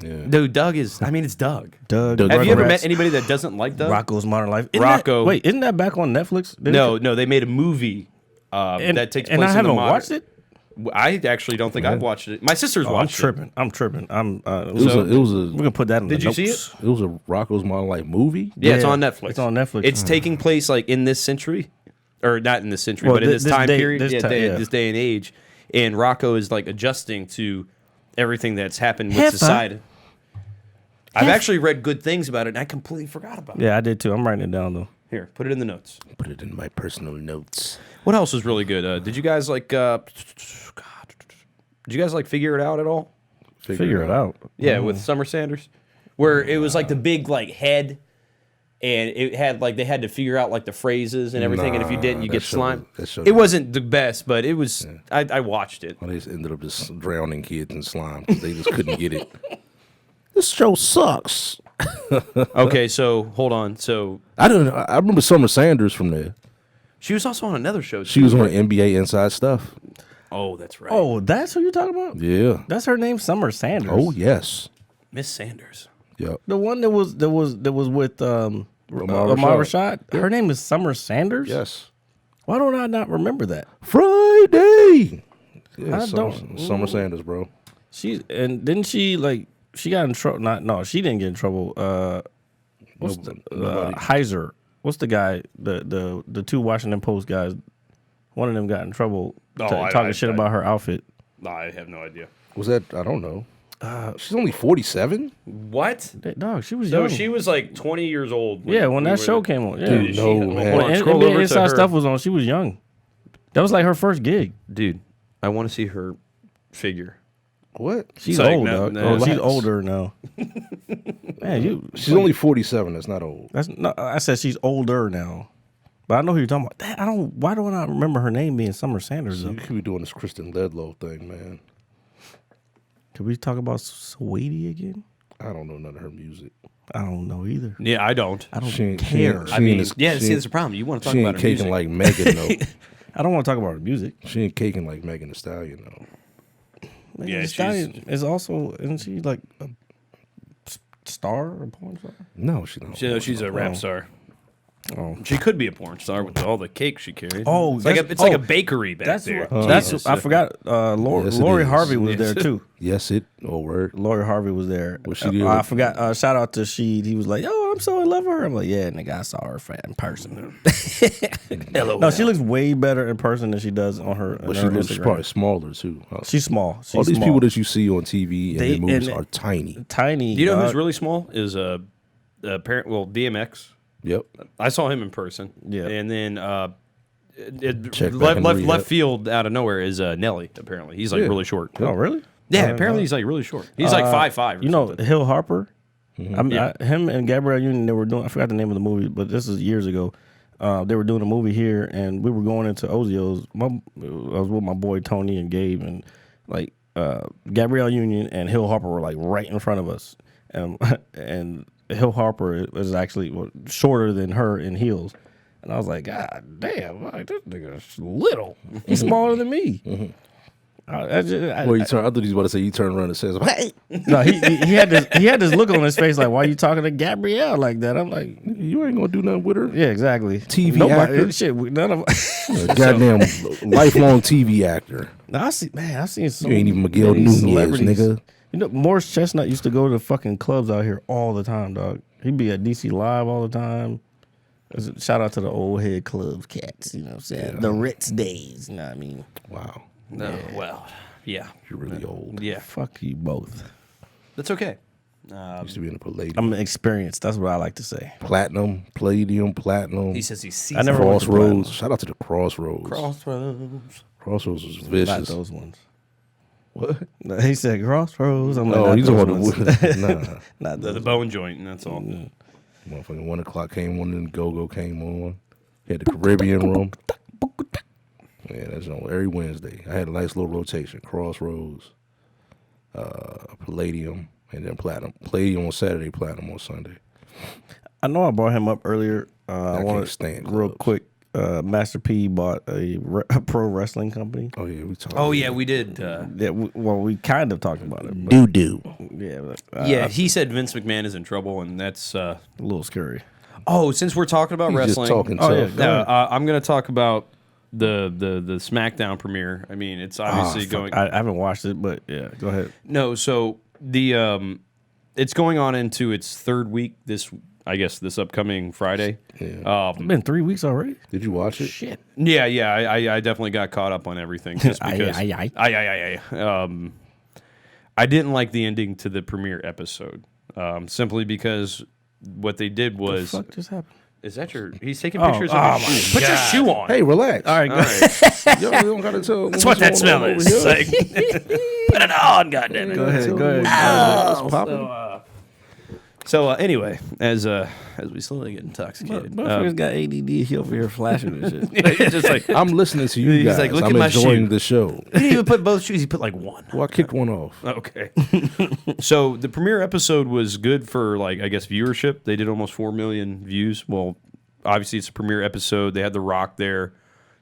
Yeah. dude. Doug is. I mean, it's Doug. Doug. Have Have you ever Rugrats, met anybody that doesn't like Doug? Rocco's Modern Life? Rocco. Wait, isn't that back on Netflix? Didn't No, it- no, they made a movie that takes place and I in haven't the modern. watched it. I actually don't think I've watched it. My sister's Oh, I'm watched it. tripping. I'm tripping. I'm. It was we're gonna put that in. Did the you see notes. it? It was a Rocco's Modern Life movie. Yeah, it's Yeah, on Netflix. it's on Netflix. It's taking place like in this century, or not in this century, Well, but in this this time day- period, this ti- yeah. this day and age. And Rocco is like adjusting to everything that's happened with Heifer. society. I've Heifer. actually read good things about it, and I completely forgot about it. Yeah, I did too. I'm writing it down though. Here, put it in the notes. Put it in my personal notes. What else was really good? Did you guys like? Did you guys like Figure It Out at all? Figure it out. Yeah, with Summer Sanders, where it was like the big like head, and it had like they had to figure out like the phrases and everything, and if you didn't, you Nah, get that show- slime. that show- It wasn't the best, but it was. I watched it. Well, they just ended up just drowning kids in slime because they just couldn't get it. This show sucks. Okay, so hold on. So I remember Summer Sanders from there. She was also on another show. She was on NBA Inside Stuff. Oh, that's right. Oh, that's who you're talking about? Yeah. That's her name, Summer Sanders. Oh yes. Miss Sanders. Yep. The one that was with Amar Rashad. Her name is Summer Sanders? Yes. Why don't I not remember that? Friday. Yeah, I don't- Summer Sanders, bro. Didn't she like she got in trouble? No, she didn't get in trouble. What's Nobody. Heiser? What's the guy? The two Washington Post guys. One of them got in trouble talking shit about her outfit. No, I have no idea. Was that? I don't know. She's only 47. What? Dog, she was No, young. she was like 20 years old. when that show came on. Yeah, Dude, no, man. Hold on, when scroll NBA over to Inside her. Stuff was on, she was young. That was like her first gig. Dude, I want to see her figure. What? She's It's like, old, no, dog. no, She's relax. older now. Man, She's only 47. That's not old. That's no. I said she's older now, but I know who you're talking about. That, I don't. Why don't I remember her name being Summer Sanders? You Though? could be doing this Kristen Ledlow thing, man. Could we talk about Sweetie again? I don't know none of her music. I don't know either. Yeah, I don't. I don't She ain't- she care. ain't- I mean, is- yeah, she see, ain't- that's the problem. You want to talk She about ain't her caking music. like Megan, though. I don't want to talk about her music. She ain't caking like Megan Thee Stallion, though. Megan Yeah, Thee Stallion is also, isn't she like a star or porn star? No, she don't. She's a rap star. Oh. She could be a porn star with all the cake she carried. Oh, it's like that's- like a oh, bakery back That's there. that's. I forgot. Lori, Yes, it Lori is. Harvey was there too. Yes, it. Oh, word. Lori Harvey was there. Was she there? I forgot. Shout out to Sheed. He was like, "Oh, I'm so in love with her." I'm like, "Yeah, nigga, I saw her in person." No, she looks way better in person than she does on her. But on she her looks Instagram. probably smaller, too. Huh? She's small. She's All these small. people that you see on TV and They- in movies and- are tiny. tiny. You know who's dog. really small is DMX. Yep. I saw him in person. Yeah. And then Check back in left rehab. field out of nowhere is Nelly. Apparently, he's like Yeah. really short. Oh, really? Yeah, apparently he's like really short. He's like 5'5". You know, Hill Harper. Yeah. Him and Gabrielle Union. They were doing. I forgot the name of the movie, but this is years ago. They were doing a movie here, and we were going into Ozio's. I was with my boy Tony and Gabe, and like Gabrielle Union and Hill Harper were like right in front of us, and Hill Harper is actually shorter than her in heels, and I was like, God damn, like, this nigga's little. He's smaller than me. I Well, I thought he was about to say, you turn around and says, hey, no, he had this look on his face like, why are you talking to Gabrielle like that? I'm like, you ain't going to do nothing with her? yeah, exactly. TV actor? Shit, none of. A goddamn lifelong TV actor. No, I've seen so You ain't even Miguel many Nunez, celebrities. nigga. You know, Morris Chestnut used to go to fucking clubs out here all the time, dog. He'd be at DC Live all the time. Shout out to the old head clubs cats, you know what I'm saying? The Ritz days, you know what I mean? Wow. No, well, yeah, You're really old. yeah. Fuck you both. That's okay. Used to be in the Palladium. I'm experienced. That's what I like to say. Platinum, Palladium, Platinum. He says he's I never went to Crossroads. Platinum. Shout out to the Crossroads. Crossroads. Crossroads was Not vicious. those ones. What? No, he said Crossroads. I'm like, Oh, not he's those on ones. the Not The those. bone joint, and that's all. Motherfucking 1 o'clock came on and Go-Go came on. Had the Caribbean room. Yeah, that's on every Wednesday. I had a nice little rotation. Crossroads, Palladium, and then Platinum. Palladium on Saturday, Platinum on Sunday. I know I brought him up earlier. I can't want stand to real clubs. quick. Master P bought a pro wrestling company. Oh yeah, we talked. Oh yeah, we did. Yeah, we kind of talked about it. But, Doo-doo. yeah, but, Yeah, he said Vince McMahon is in trouble, and that's. a little scary. Oh, since we're talking about He's wrestling, just talking Oh, yeah, tough. go ahead. I'm going to talk about the SmackDown premiere. I mean, it's obviously going. I haven't watched it, but yeah, go ahead. No, so the it's going on into its third week. This upcoming Friday. Yeah. It's been 3 weeks already. Did you watch it? Shit. Yeah. I definitely got caught up on everything just because I didn't like the ending to the premiere episode. Simply because what they did was. What just happened? Is that your? He's taking pictures of oh your shoe. Put your shoe on. Hey, relax. All right, All right. Yo, you don't gotta tell. That's what that smell is. It's like, put it on, goddammit. go ahead. Go ahead. What's popping? So anyway, as we slowly get intoxicated, Motherfuckers got ADD. He over here flashing and shit. he's just like I'm listening to you He's guys. like, look I'm at my enjoying shoe. the show. he didn't even put both shoes. He put like one. Well, I kicked one off. Okay. So the premiere episode was good for like I guess viewership. They did almost 4 million views. Well, obviously it's a premiere episode. They had The Rock there.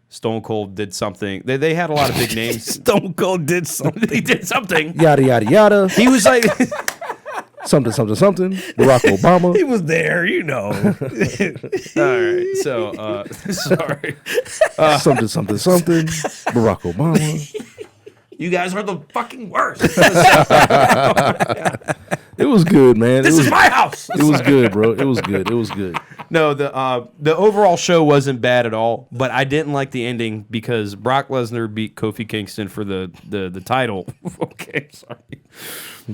Stone Cold did something. They had a lot of big names. Stone Cold did something. He did something. Yada yada yada. He was like, Something. Barack Obama. He was there, you know. all right. So, sorry. Something. Barack Obama. You guys are the fucking worst. It was good, man. This is my house. It was good, bro. It was good. No, the overall show wasn't bad at all, but I didn't like the ending because Brock Lesnar beat Kofi Kingston for the title. Okay, sorry.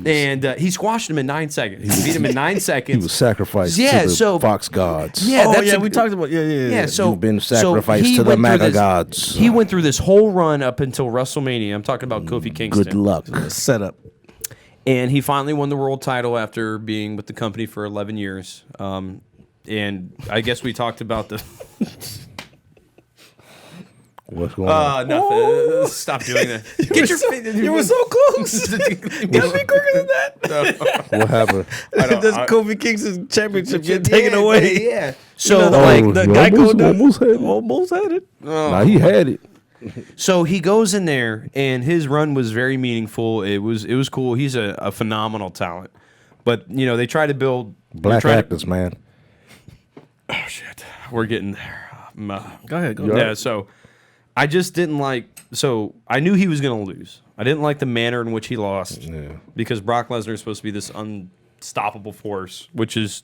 And he squashed him in 9 seconds. He beat him in 9 seconds. He was sacrificed to the Fox gods. Yeah, we talked about Yeah, so You've been sacrificed to the MAGA gods. He went through this whole run up until WrestleMania. I'm talking about Kofi Kingston. Good luck. setup. And he finally won the world title after being with the company for 11 years. And I guess we talked about the... What's going on? Nothing. Stop doing that. Get your... You were so close. You gotta be quicker than that. What happened? Does Kofi Kingston's championship get taken away? Yeah. So, The guy almost had it. Nah, he had it. So he goes in there, and his run was very meaningful. It was cool. He's a phenomenal talent. But, they try to build... Black actors, man. Oh, shit. We're getting there. Go ahead. Yeah, so I just didn't like... So I knew he was going to lose. I didn't like the manner in which he lost. Yeah. Because Brock Lesnar is supposed to be this unstoppable force, which is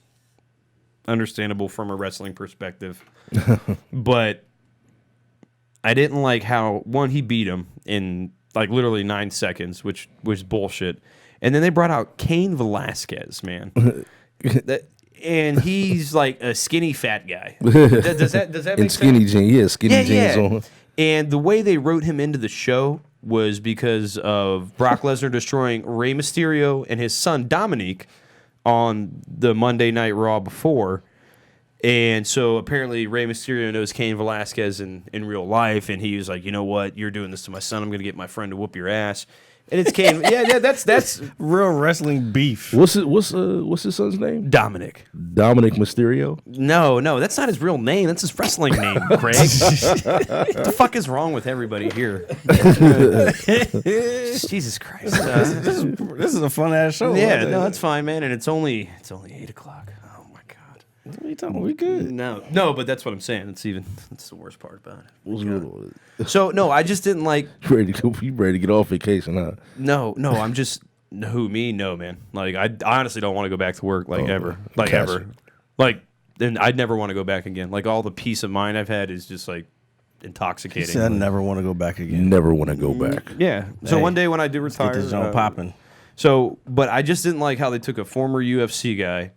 understandable from a wrestling perspective. But... I didn't like how, one, he beat him in, literally 9 seconds, which was bullshit. And then they brought out Cain Velasquez, man. And he's like a skinny, fat guy. Does that make In sense? skinny jeans. Yeah, skinny jeans on. And the way they wrote him into the show was because of Brock Lesnar destroying Rey Mysterio and his son, Dominique, on the Monday Night Raw before. And so apparently Rey Mysterio knows Cain Velasquez in real life, and he was like, you know what, you're doing this to my son. I'm going to get my friend to whoop your ass. And it's Cain. yeah, that's real wrestling beef. What's his son's name? Dominic Mysterio? No, that's not his real name. That's his wrestling name, Craig. What the fuck is wrong with everybody here? Jesus Christ. This is a fun ass show. Yeah, no, that's fine, man. And it's only 8 o'clock. What are you talking about? We good. No, but that's what I'm saying. That's the worst part about it. What's good with it? So no, I just didn't like. You ready to get off vacation, huh? No, I'm just me? No, man. I honestly don't want to go back to work ever, ever. And I'd never want to go back again. All the peace of mind I've had is just intoxicating. He said, I never want to go back again. Never want to go back. Yeah. So one day when I do retire, get this joint popping. So, but I just didn't like how they took a former UFC guy,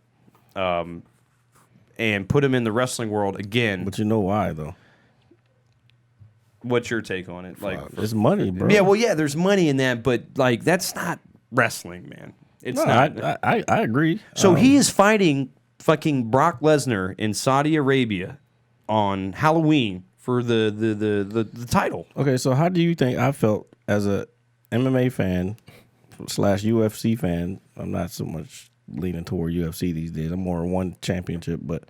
and put him in the wrestling world again. But you know why, though? What's your take on it? It's money, bro. Yeah, well, yeah, there's money in that, but that's not wrestling, man. It's not. I agree. So he is fighting fucking Brock Lesnar in Saudi Arabia on Halloween for the title. Okay, so how do you think I felt as a MMA fan / UFC fan? I'm not so much leaning toward UFC these days. I'm more one championship, but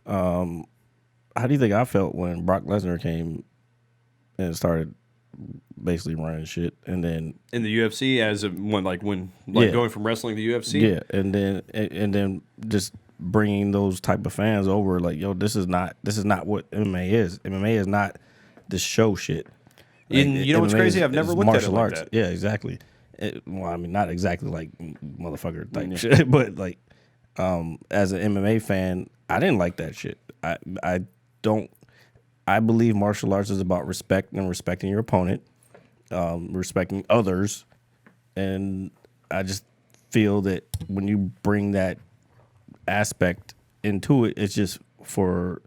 how do you think I felt when Brock Lesnar came and started basically running shit, and then in the UFC going from wrestling to UFC? Yeah, and then just bringing those type of fans over, this is not what MMA is. MMA is not this show shit. And you know what's crazy? I've never looked at it like that. Yeah, exactly. Not exactly like motherfucker type shit, but as an MMA fan, I didn't like that shit. I believe martial arts is about respect and respecting your opponent, respecting others, and I just feel that when you bring that aspect into it, it's just for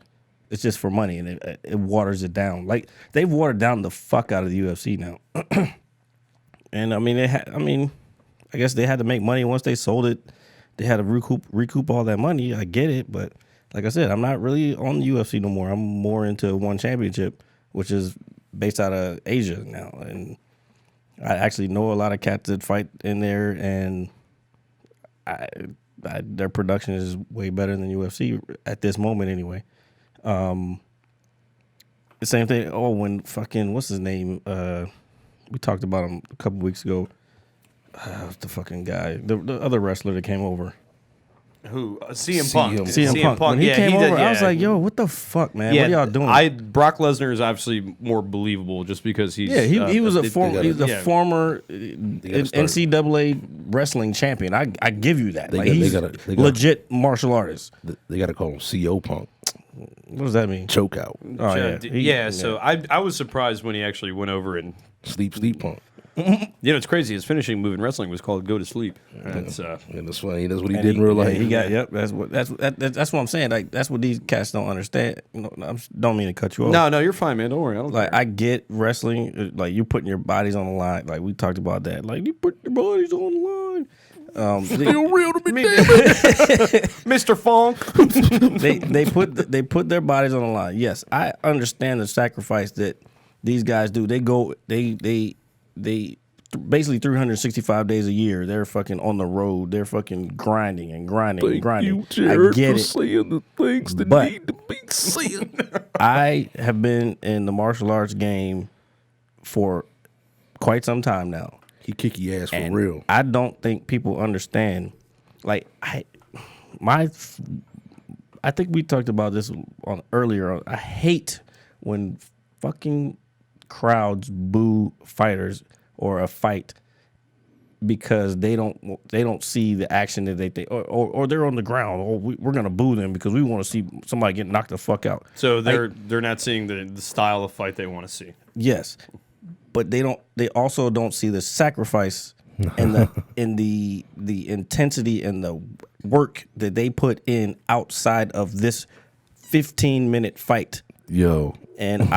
money, and it waters it down. They've watered down the fuck out of the UFC now. And I guess they had to make money once they sold it. They had to recoup all that money. I get it, but like I said, I'm not really on the UFC no more. I'm more into one championship, which is based out of Asia now. And I actually know a lot of cats that fight in there, and their production is way better than UFC at this moment anyway. The same thing. Oh, when fucking what's his name? We talked about him a couple weeks ago. The fucking guy, the other wrestler that came over. Who? CM Punk. CM Punk. When he came over, I was like, "Yo, what the fuck, man? What are y'all doing?" Brock Lesnar is obviously more believable just because he's he was a former start. NCAA wrestling champion. I give you that. They gotta- legit martial artist. They got to call him CO Punk. What does that mean? Choke out. Oh yeah, So I was surprised when he actually went over and Sleep Punk. it's crazy. His finishing move in wrestling was called "Go to Sleep." That's And that's funny. That's what he did in real life. He got That's what I'm saying. Like that's what these cats don't understand. I don't mean to cut you off. no, you're fine, man. Don't worry. I don't Like I get wrestling. Like you putting your bodies on the line. Like we talked about that. Like you put your bodies on the line. Still real to me, damn Mr. Funk. they put their bodies on the line. Yes, I understand the sacrifice that these guys do. They basically 365 days a year. They're fucking on the road. They're fucking grinding and grinding and grinding. You, Jared, I get for it. saying the things that But- need to be said. I have been in the martial arts game for quite some time now. He kick your ass for And real. I don't think people understand. Like I think we talked about this earlier. I hate when fucking crowds boo fighters or a fight because they don't see the action that they think, or they're on the ground. Or we're gonna boo them because we want to see somebody get knocked the fuck out. So they're not seeing the style of fight they want to see. Yes, but they also don't see the sacrifice and the intensity and the work that they put in outside of this 15-minute fight. Yo, And you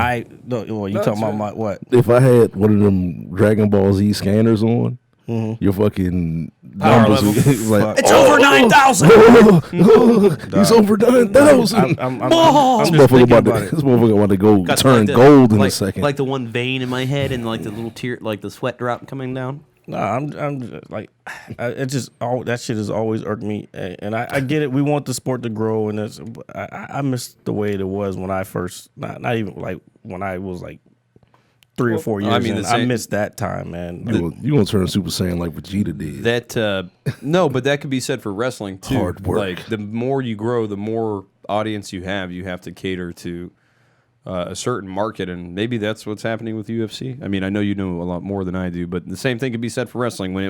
talking about what? if I had one of them Dragon Ball Z scanners on, your fucking numbers level. would- like, It's over 9,000. he's over 9,000. I'm This just motherfucker thinking about about to, it. this motherfucker about to go Got turn the- gold in like, a second. Like the one vein in my head and like the little tear, like the sweat drop coming down. No, I'm like, it just that shit has always irked me, and I get it. We want the sport to grow, and I miss the way it was when I first, not even like when I was like 3 or 4 years. I mean, in. I missed that time, man. you gonna turn Super Saiyan like Vegeta did. That no, but that could be said for wrestling too. Hard work. Like the more you grow, the more audience you have to cater to a certain market, and maybe that's what's happening with UFC. I mean, I know you know a lot more than I do, but the same thing could be said for wrestling. When it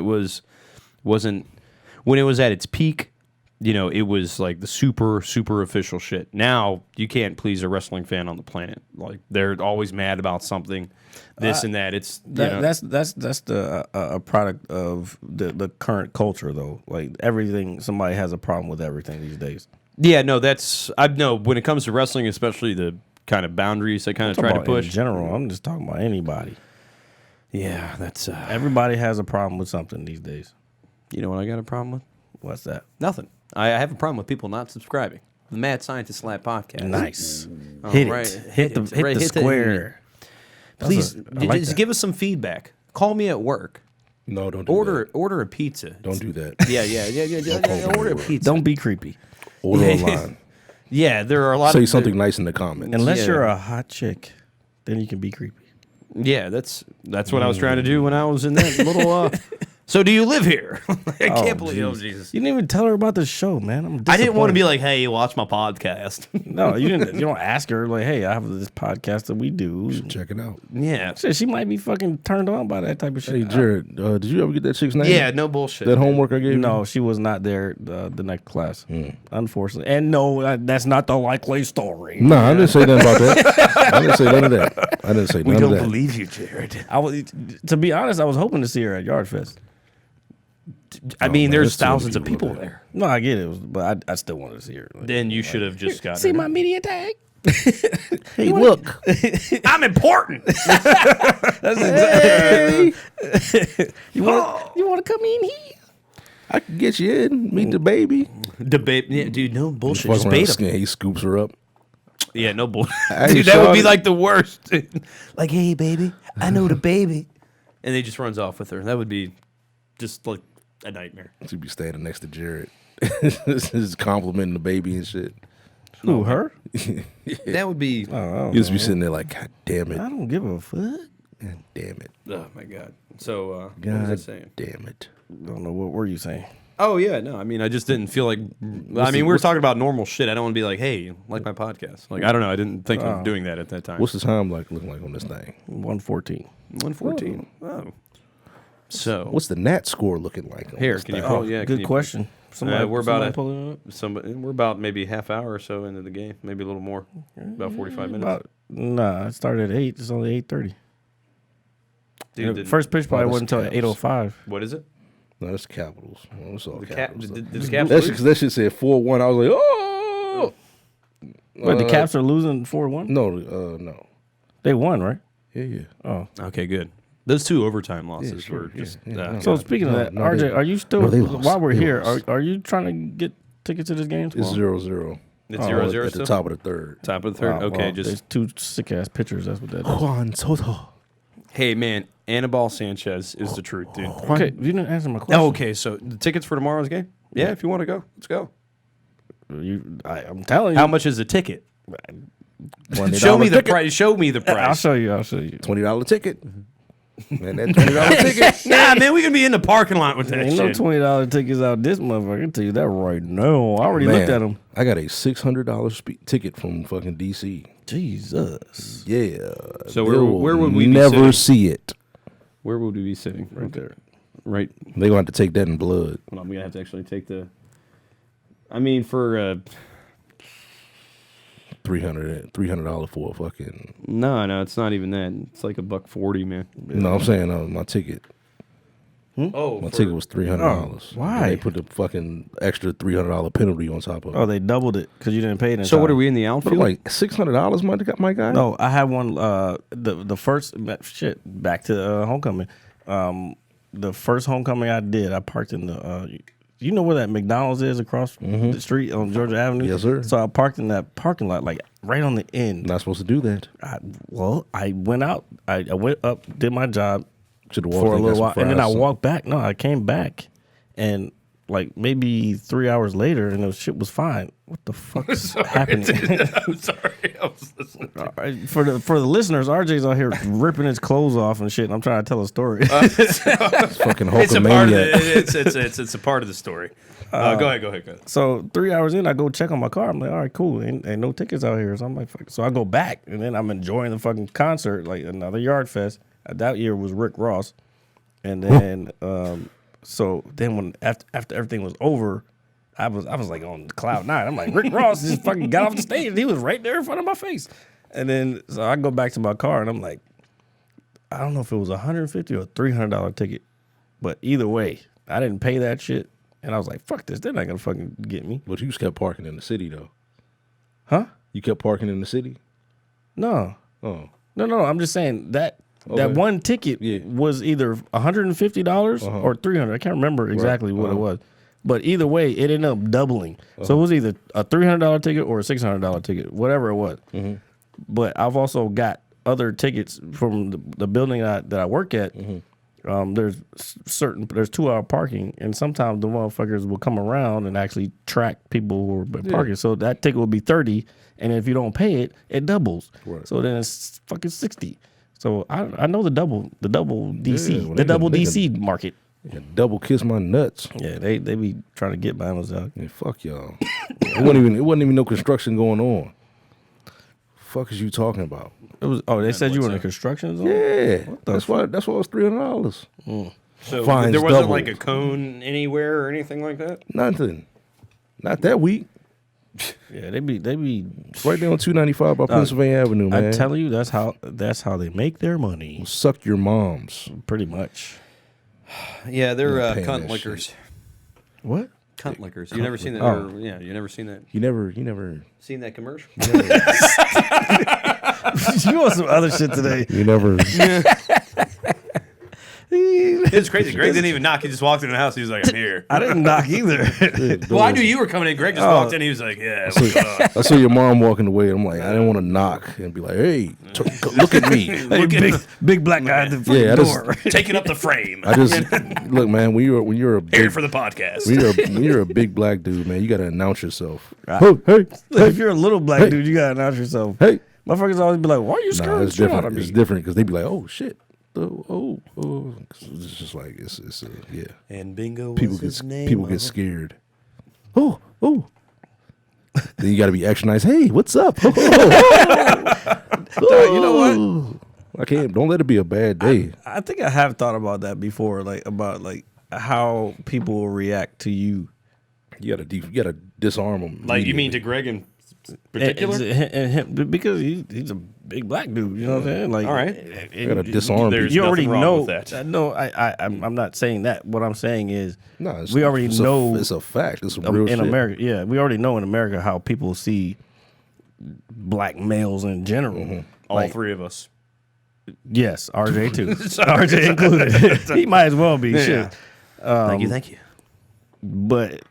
wasn't at its peak, it was like the super official shit. Now you can't please a wrestling fan on the planet. Like they're always mad about something, this and that. It's That's a product of the current culture, though. Like everything, somebody has a problem with everything these days. yeah, no, I know when it comes to wrestling, especially the kind of boundaries they kind of try to push. In general, I'm just talking about anybody. Yeah, that's Everybody has a problem with something these days. you know what I got a problem with? What's that? Nothing. I have a problem with people not subscribing. The Mad Scientist Lab podcast. Nice. All Hit right. it. Hit the Hit the- square. Please, I like just that. give us some feedback. Call me at work. No, don't do Order a pizza. that. Don't do that. Yeah. Order a pizza. Don't be creepy. Order online. Yeah, there are a lot Say of something nice in the comments. Unless Yeah. you're a hot chick, then you can be creepy. Yeah, that's what I was trying to do when I was in that little. So do you live here? I can't believe. Oh Jesus! You didn't even tell her about the show, man. I didn't want to be disappointed. like, "Hey, watch my podcast." No, you didn't. You don't ask her like, "Hey, I have this podcast that we do." Check it out. yeah, Shit, she might be fucking turned on by that type of shit. Hey, Jared, did you ever get that chick's name? yeah, no bullshit. That homework I gave you? No, she was not there the next class, unfortunately. And no, that's not the likely story. No, I didn't say nothing about that. I didn't say none of that. I didn't say none of that. believe you, Jared. I was, to be honest, I was hoping to see her at Yardfest. I mean, man, there's there's too many thousands of people people there. there. No, I get it, but I still wanted to see her. Like, Then you should have just got. see my media tag. Hey, look. I'm important. Hey, you want to come in here? I can get you in. Meet the baby. Debate, yeah, dude. No bullshit. Fuck Just around, bait 'em. skin, he scoops her up. Yeah, no bullshit. Hey, Dude, that would be shawty. like the worst. Like, hey, baby, I know the baby, and he just runs off with her. That would be just like a nightmare. She'd be standing next to Jared. Just complimenting the baby and shit. Who, her? That would be. You just be sitting there like, God damn it. I don't give a fuck. God damn it. Oh my god. So what was God I saying? damn it. Don't know what were you saying. Oh yeah, no. I mean, I just didn't feel like. We were talking about normal shit. I don't want to be like, hey, like my podcast. Like I don't know. I didn't think of doing that at that time. What's the time looking like on this thing? 114. 114. Oh. So What's the Nat score looking like on here? this Can you thing? pull? Yeah. Good question. We're about pulling it up? We're about maybe half hour or so into the game, maybe a little more, about 45 minutes. Nah, it started at 8. It's only 8:30. Dude, First pitch probably that's wasn't until Capitals. 8:05. what is it? No, that's Capitals. Oh, it's all The Capitals. Did though. the Caps That's lose? because that shit said 4-1. I was like, oh. Wait, the Caps are losing 4-1? No. They won, right? Yeah. Oh. Okay, good. Those 2 overtime losses sure, were just. yeah, no. So speaking of that, no, RJ, they- are you still, no, they lost. while we're They here, lost. are you trying to get tickets to this game It's tomorrow? 0-0. It's 0-0 At still? the top of the third. Top of the third? Oh, Okay, well, just. there's 2 sick-ass pitchers. That's what that is. Juan Soto. Hey, man, Anibal Sanchez is the truth, dude. Okay, you didn't answer my question. Oh, okay, so the tickets for tomorrow's game? Yeah, if you want to go, let's go. I'm telling you. How much is the ticket? $20 Show me the ticket. price. Show me the I'll price. show you. $20 ticket. Man, that $20 ticket. Nah, man, we can be in the parking lot with that Ain't no shit. $20 tickets out this motherfucker. I can tell you that right now. I already looked at them. I got a $600 ticket from fucking DC. Jesus. Yeah. So They will where would we be never sitting? see it? Where would we be sitting? Right there. Right. They gonna have to take that in blood. Hold on, we have to actually take the. I mean, for $300 for a fucking. no, it's not even that. It's like $140, man. No, I'm saying my ticket. Oh, My ticket was $300. why? And they put the fucking extra $300 penalty on top of it. Oh, they doubled it because you didn't pay it in So what time. are we in the But outfield? like $600, my guy. No, I had one. The first shit back to homecoming. The first homecoming I did, I parked in the. You know where that McDonald's is across the street on Georgia Avenue? Yes, sir. So I parked in that parking lot, like right on the end. Not supposed to do that. I went out. I went up, did my job Should have for a little while, and then I walked back. No, I came back, and like maybe 3 hours later, and the shit was fine. What the fuck is happening? I'm sorry, I was listening. All right, for the listeners, RJ's out here ripping his clothes off and shit. And I'm trying to tell a story. Fucking It's a part of Hulkamaniac. it's a part of the story. Go ahead. So 3 hours in, I go check on my car. I'm like, all right, cool. Ain't no tickets out here. So I'm like, fuck. So I go back, and then I'm enjoying the fucking concert, like another Yard Fest. That year was Rick Ross, and then so then when after everything was over, I was like on cloud 9. I'm like, Rick Ross just fucking got off the stage, and he was right there in front of my face. And then so I go back to my car, and I'm like, I don't know if it was $150 or $300 ticket, but either way, I didn't pay that shit. And I was like, fuck this. They're not going to fucking get me. But you just kept parking in the city, though. Huh? You kept parking in the city? No. Oh. No. I'm just saying that Okay. that one ticket Yeah. was either $150 or $300. I can't remember exactly what it was. But either way, it ended up doubling. So it was either a $300 ticket or a $600 ticket, whatever it was. But I've also got other tickets from the building that I work at. There's 2-hour parking, and sometimes the motherfuckers will come around and actually track people who are parking. So that ticket will be $30, and if you don't pay it, it doubles. Right. So then it's fucking $60. So I know the double DC, well, the double they DC market. Yeah, double kiss my nuts. Yeah, they be trying to get behind us out. Yeah, fuck y'all. it wasn't even no construction going on. Fuck is you talking about? It was. Oh, they said you were in the construction zone. Yeah, the that's why it was $300. So Fines there wasn't doubled. like a cone anywhere or anything like that? Nothing. Not that week. Yeah, they be. Right there on 295 by Pennsylvania Avenue, man. I tell you, that's how they make their money. Suck your moms. Pretty much. Yeah, they're Not paying cunt that lickers. What? Cunt lickers. You never seen that? Oh. You never seen that? You never. Seen that commercial? You want some other shit today? You never. It's crazy. Greg didn't even knock. He just walked into the house. He was like, I'm here. I didn't knock either. Well, I knew you were coming in. Greg just walked in. He was like, yeah. I saw your mom walking away. I'm like, I didn't want to knock and be like, hey, look at me. Hey, big black guy at the front Yeah, I door. Taking up the frame. I just look, man. When you're a Here big for the podcast. when you're a big black dude, man, you got to announce yourself. Right. Hey, If you're a little black Hey. dude, you gotta announce yourself. hey. Motherfuckers always be like, "Why are you Nah, scared it's the shit out of different. me?" It's different because they be like, oh shit, oh. It's just like it's yeah. And Bingo People was his name. people get scared. Oh. Then you got to be extra nice. Hey, what's up? You know what? I can't. Don't let it be a bad day. I think I have thought about that before, like about like how people will react to you. You gotta disarm them. Like, you mean to Greg in particular? And him, because he's a big black dude. You know what I'm saying? Like, All right. You gotta disarm. There's people. You already nothing wrong know with that. No, I'm not saying that. What I'm saying is, No, we already know it's a fact. It's real in shit. America. Yeah, we already know in America how people see black males in general. All Like, three of us. yes, RJ too. RJ included. He might as well be. Shit. Thank you. But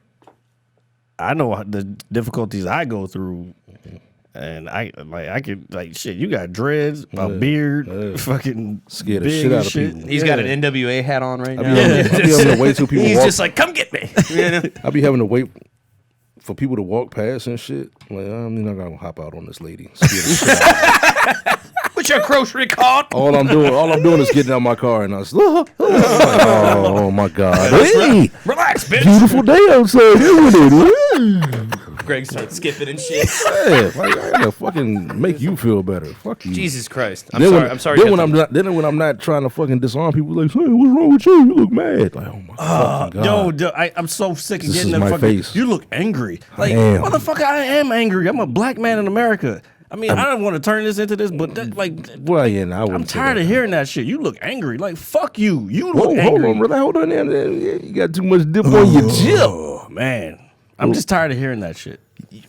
I know the difficulties I go through, and I could shit. You got dreads, a beard, fucking Scared the big shit out of shit. people. He's got an NWA hat on right now. I be having to wait till people He's walk. just like, come get me. I be having to wait for people to walk past and shit. Like, I'm not gonna hop out on this lady. Scare the shit out of me. What's your grocery cart? All I'm doing is getting out my car and I was like, oh my god, hey, Relax, bitch. beautiful day outside, isn't it? Greg starts skipping and shit. Yeah, like, I gotta fucking make you feel better. Fuck you. Jesus Christ. I'm Then sorry. when- I'm sorry. Then when I'm not trying to fucking disarm people, like, hey, what's wrong with you? You look mad. Like, oh my fucking god. Yo, I'm so sick of This getting is them my fucking. face. You look angry. Like, am. motherfucker, I am angry. I'm a black man in America. I mean, I don't want to turn this into this, but that, like, Well, yeah, nah, I I'm wouldn't say tired that. of hearing that shit. You look angry. Like, fuck you. You Whoa, look hold angry. on, brother. Hold on there. You got too much dip on your chip. Oh man, I'm just tired of hearing that shit.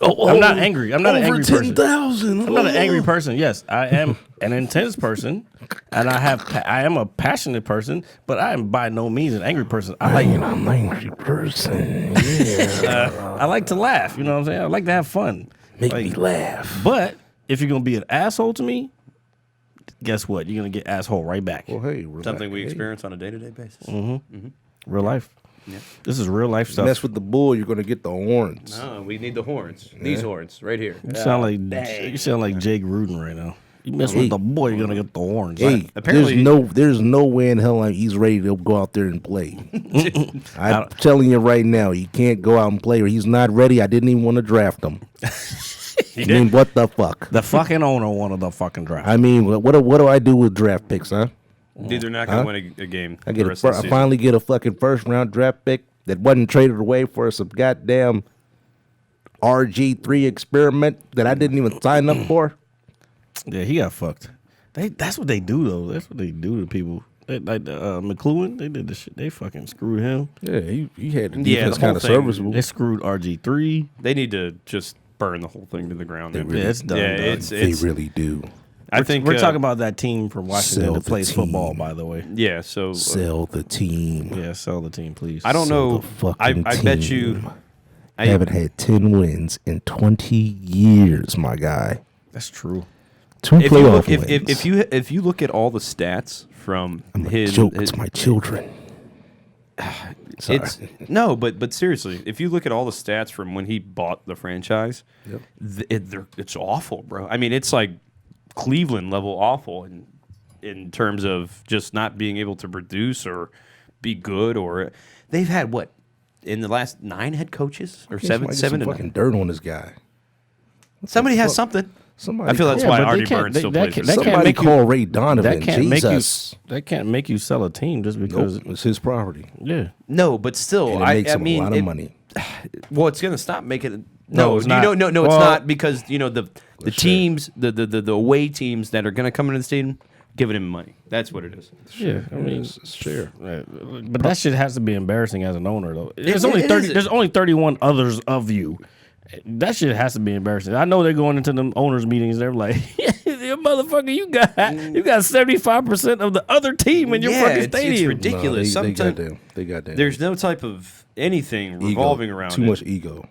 I'm not angry. I'm not an angry person. 10,000. I'm not an angry person. Yes, I am an intense person, and I am a passionate person, but I am by no means an angry person. I'm an angry person. Yeah. I like to laugh. You know what I'm saying? I like to have fun. Make Like, me laugh. But if you're gonna be an asshole to me, guess what? You're gonna get asshole right back. Well, hey, relax. Something we experience on a day-to-day basis. Real life. This is real life stuff. Mess with the bull, you're gonna get the horns. No, we need the horns. These horns right here. You sound like Jake Rudin right now. You mess with the boy, you're gonna get the horns. Hey, apparently- there's no way in hell he's ready to go out there and play. I'm telling you right now, he can't go out and play, or he's not ready. I didn't even want to draft him. I mean, what the fuck? The fucking owner wanted the fucking draft. I mean, what do I do with draft picks, huh? These are not going to win a game. I the rest of the I season. finally get a fucking first round draft pick that wasn't traded away for some goddamn RG3 experiment that I didn't even sign up for. Yeah, he got fucked. That's what they do though. That's what they do to people. Like McLuhan, they did this shit. They fucking screwed him. Yeah, he had the Yeah, defense the kind whole of thing. serviceable. They screwed RG3. They need to just burn the whole thing to the ground. They then. really- Yeah, it's done. Yeah, done. it's They really do. I think We're talking about that team from Washington Sell that the plays football, team. by the way. Yeah, so Sell the team. Yeah, sell the team, please. I don't Sell know. the fucking I bet team. you. I haven't had 10 wins in 20 years, my guy. That's true. 2 If you, playoff look, wins. if you look at all the stats from I'm a his, joke his- to my children. Sorry. it's no, but seriously, if you look at all the stats from when he bought the franchise, it's awful, bro. I mean, it's like Cleveland level awful in terms of just not being able to produce or be good. Or they've had what in the last 9 head coaches or Somebody seven get some and fucking dirt on this guy. somebody has something. Somebody I feel that's call, why but they Artie can't- Burns they- still that plays. can't- for that us. can't somebody make you- call Ray Donovan. That can't Jesus. make you sell a team just because. Nope, it's his property. Yeah. No, but still, And it makes I him mean, a lot of money. Well, it's going to stop making. No, No, it's not. No, it's Well- not because the teams, the away teams that are going to come into the stadium, giving him money. That's what it is. Yeah, I mean, It's fair. right. But that shit has to be embarrassing as an owner, though. There's It- only it 30. is. There's only 31 others of you. That shit has to be embarrassing. I know they're going into them owners meetings. They're like, stadium, motherfucker. You got 75% of the other team in your fucking it's stadium. ridiculous. No, Sometimes they got that. there's no type of anything ego. revolving around Too it. much ego.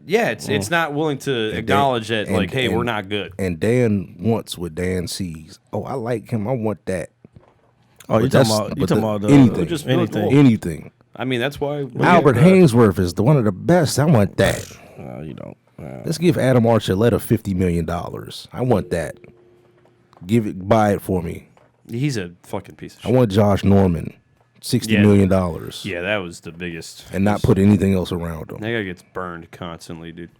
Yeah, it's not willing to acknowledge that, and- like, hey, and- we're not good. And Dan wants what Dan sees. Oh, I like him. I want that. Oh, you But talking about anything? just anything? Anything. I mean, that's why Albert Hainsworth is one of the best. I want that. You don't. Let's give Adam Archuleta $50 million. I want that. Buy it for me. he's a fucking piece of I shit. want Josh Norman, $60 million. Yeah, that was the biggest. And not put anything else around him. That guy gets burned constantly, dude.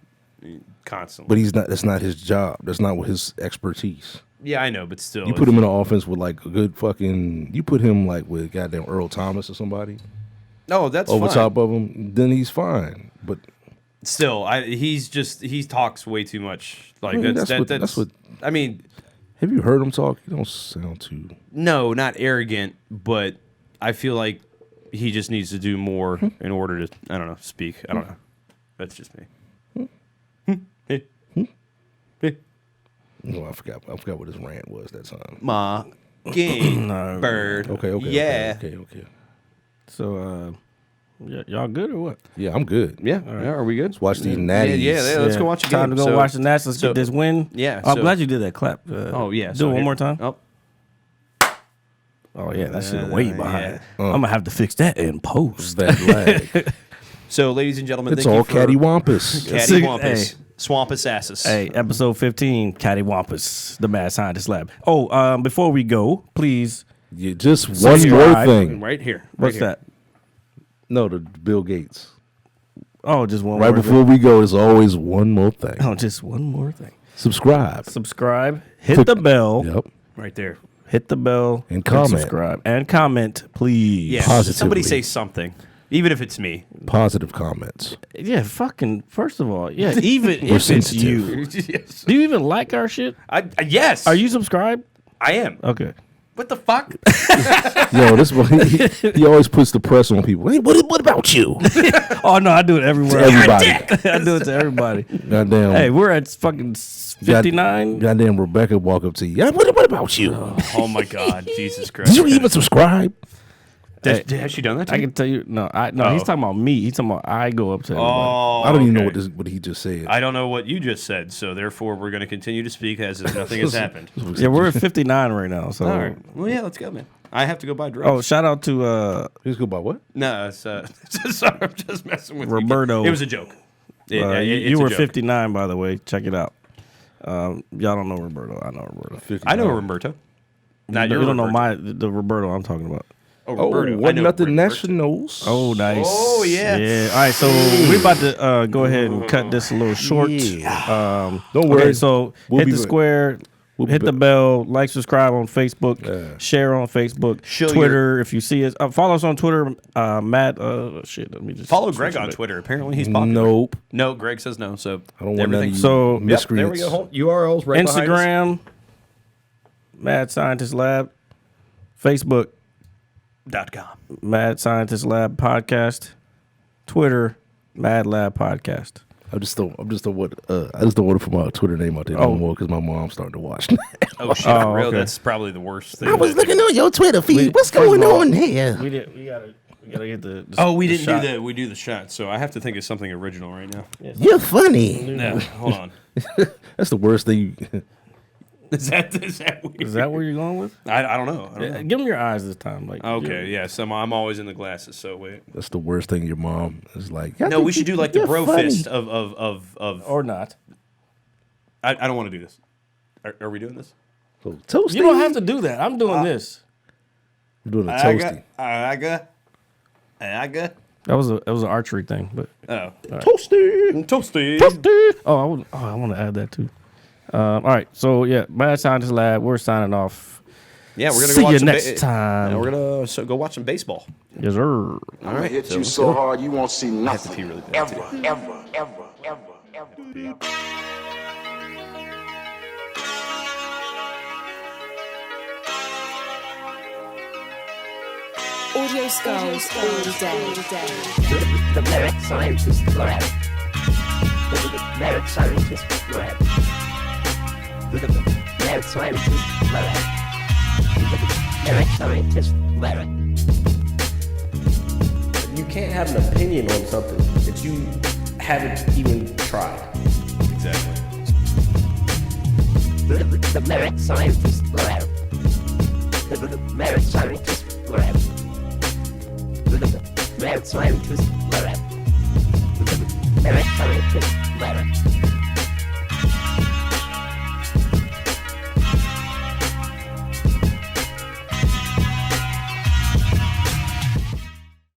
Constantly. But he's not. That's not his job. That's not his expertise. Yeah, I know, but still. You put him in an offense with like a good fucking. You put him like with goddamn Earl Thomas or somebody No, that's over fine. top of him, then he's fine. But Still, he talks way too much. Like I mean, that's what. I mean, Have you heard him talk? He don't sound too. no, not arrogant, but I feel like he just needs to do more in order to, I don't know, speak. I don't know. That's just me. No, I forgot what his rant was that time. Ma, game, bird. Okay. Yeah. Okay. So, y'all good or what? Yeah, I'm good. Yeah. Are we good? Watch these natties. Yeah, let's go watch a game. Time to go So- watch the Nats. Let's so- get this win. Yeah, I'm so- glad you did that clap. Oh, yeah. Do it one more time. Oh, Oh yeah, that shit way behind. yeah. I'm gonna have to fix that in post. That lag. so, ladies and gentlemen, It's thank all you for cattywampus. Cattywampus. Hey. Swampus asses. Hey, episode 15, Cattywampus, the Mad Scientist Lab. Oh, before we go, please. Yeah, just one more Subscribe. thing. Right here. What's right here. that? No, the Bill Gates. Oh, just one Right more before we go, there's always one more thing. thing. Oh, just one more thing. Subscribe. Subscribe. Hit Click- the bell. Yep. Right there. Hit the bell. And comment. Subscribe and comment, please. Yeah. Positively. Somebody say something, even if it's me. Positive comments. Yeah. Fucking. First of all, yeah. Even if it's sensitive. you, Yes. do you even like our shit? Yes. Are you subscribed? I am. Okay. What the fuck? Yo, this one he always puts the press on people. Hey, what about you? Oh no, I do it everywhere. Everybody. I do it to everybody. Goddamn. Hey, we're at fucking 59. Goddamn Rebecca walk up to you. "Yeah, what about you? Oh my God, Jesus Christ! Did you even subscribe? Has she done that? To I you? can tell you. No, he's Oh. talking about me. He's talking about I go up to everybody. Oh, I don't even know okay. what he just said. I don't know what you just said, so therefore we're going to continue to speak as if nothing has happened. Yeah, we're at 59 right now. So, All right. Well, yeah, let's go, man. I have to go buy drugs. oh, shout out to He's go by what? No, it's, sorry, I'm just messing with Roberto. you. It was a joke. It's you a were joke. 59, by the way. Check it out. Y'all don't know Roberto. I know Roberto. I know Roberto. Not You your don't know Roberto. the Roberto I'm talking about. Oh, Oh, Roberto. I what know nothing Roberto. nationals. Oh, nice. Oh, yeah. Yeah. All right, so we're about to go ahead and cut this a little short. Don't Okay, worry. so We'll hit be the back. square, We'll be hit the back. bell, like, subscribe on Facebook, Yeah. share on Facebook, Show Twitter if you see us. Follow us on Twitter. Matt, shit, let me just Follow switch Greg it on back. Twitter. Apparently he's popular. Nope. No, Greg says no. So I don't want none of you So- Yep, Yep, miscreants. there we go. Hold, URLs right behind us. Instagram, Mad Scientist Lab, Facebook, .com. Mad Scientist Lab Podcast, Twitter, Mad Lab Podcast. I just don't want to put my Twitter name out there no more because my mom's starting to watch. Oh shit! Oh, For real, okay. that's probably the worst thing. on your Twitter feed. What's going on here? We gotta get the Oh, we the didn't shot. do the. We do the shot. So I have to think of something original right now. You're funny. No, hold on. That's the worst thing. Is that weird? Is that where you're going with? I don't know. I don't know. Give them your eyes this time. Like Okay, yeah. So I'm always in the glasses. So wait. That's the worst thing. Your mom is like. No, we should do like the You're bro funny. fist of. or not. I don't want to do this. Are we doing this? So, toasty. You don't have to do that. I'm doing this. You're doing a toasty. I got. That was an archery thing, but Oh, Toasty. toasty. I want to add that too. All right, so yeah, Mad Scientist Lab. We're signing off. Yeah, we're gonna See go watch you some next time. Yeah, we're gonna go watch some baseball. Yes, sir. All I'm gonna right. hit you so hard you won't see nothing. pee really bad, Ever. Audio skulls all day. The merit scientist lab. The merit scientist lab. The merits are just merit. Merits are just merit. You can't have an opinion on something that you haven't even tried. Exactly. The merits are just merit. The merits are just merit. The merits are just merit. The merits are just merit.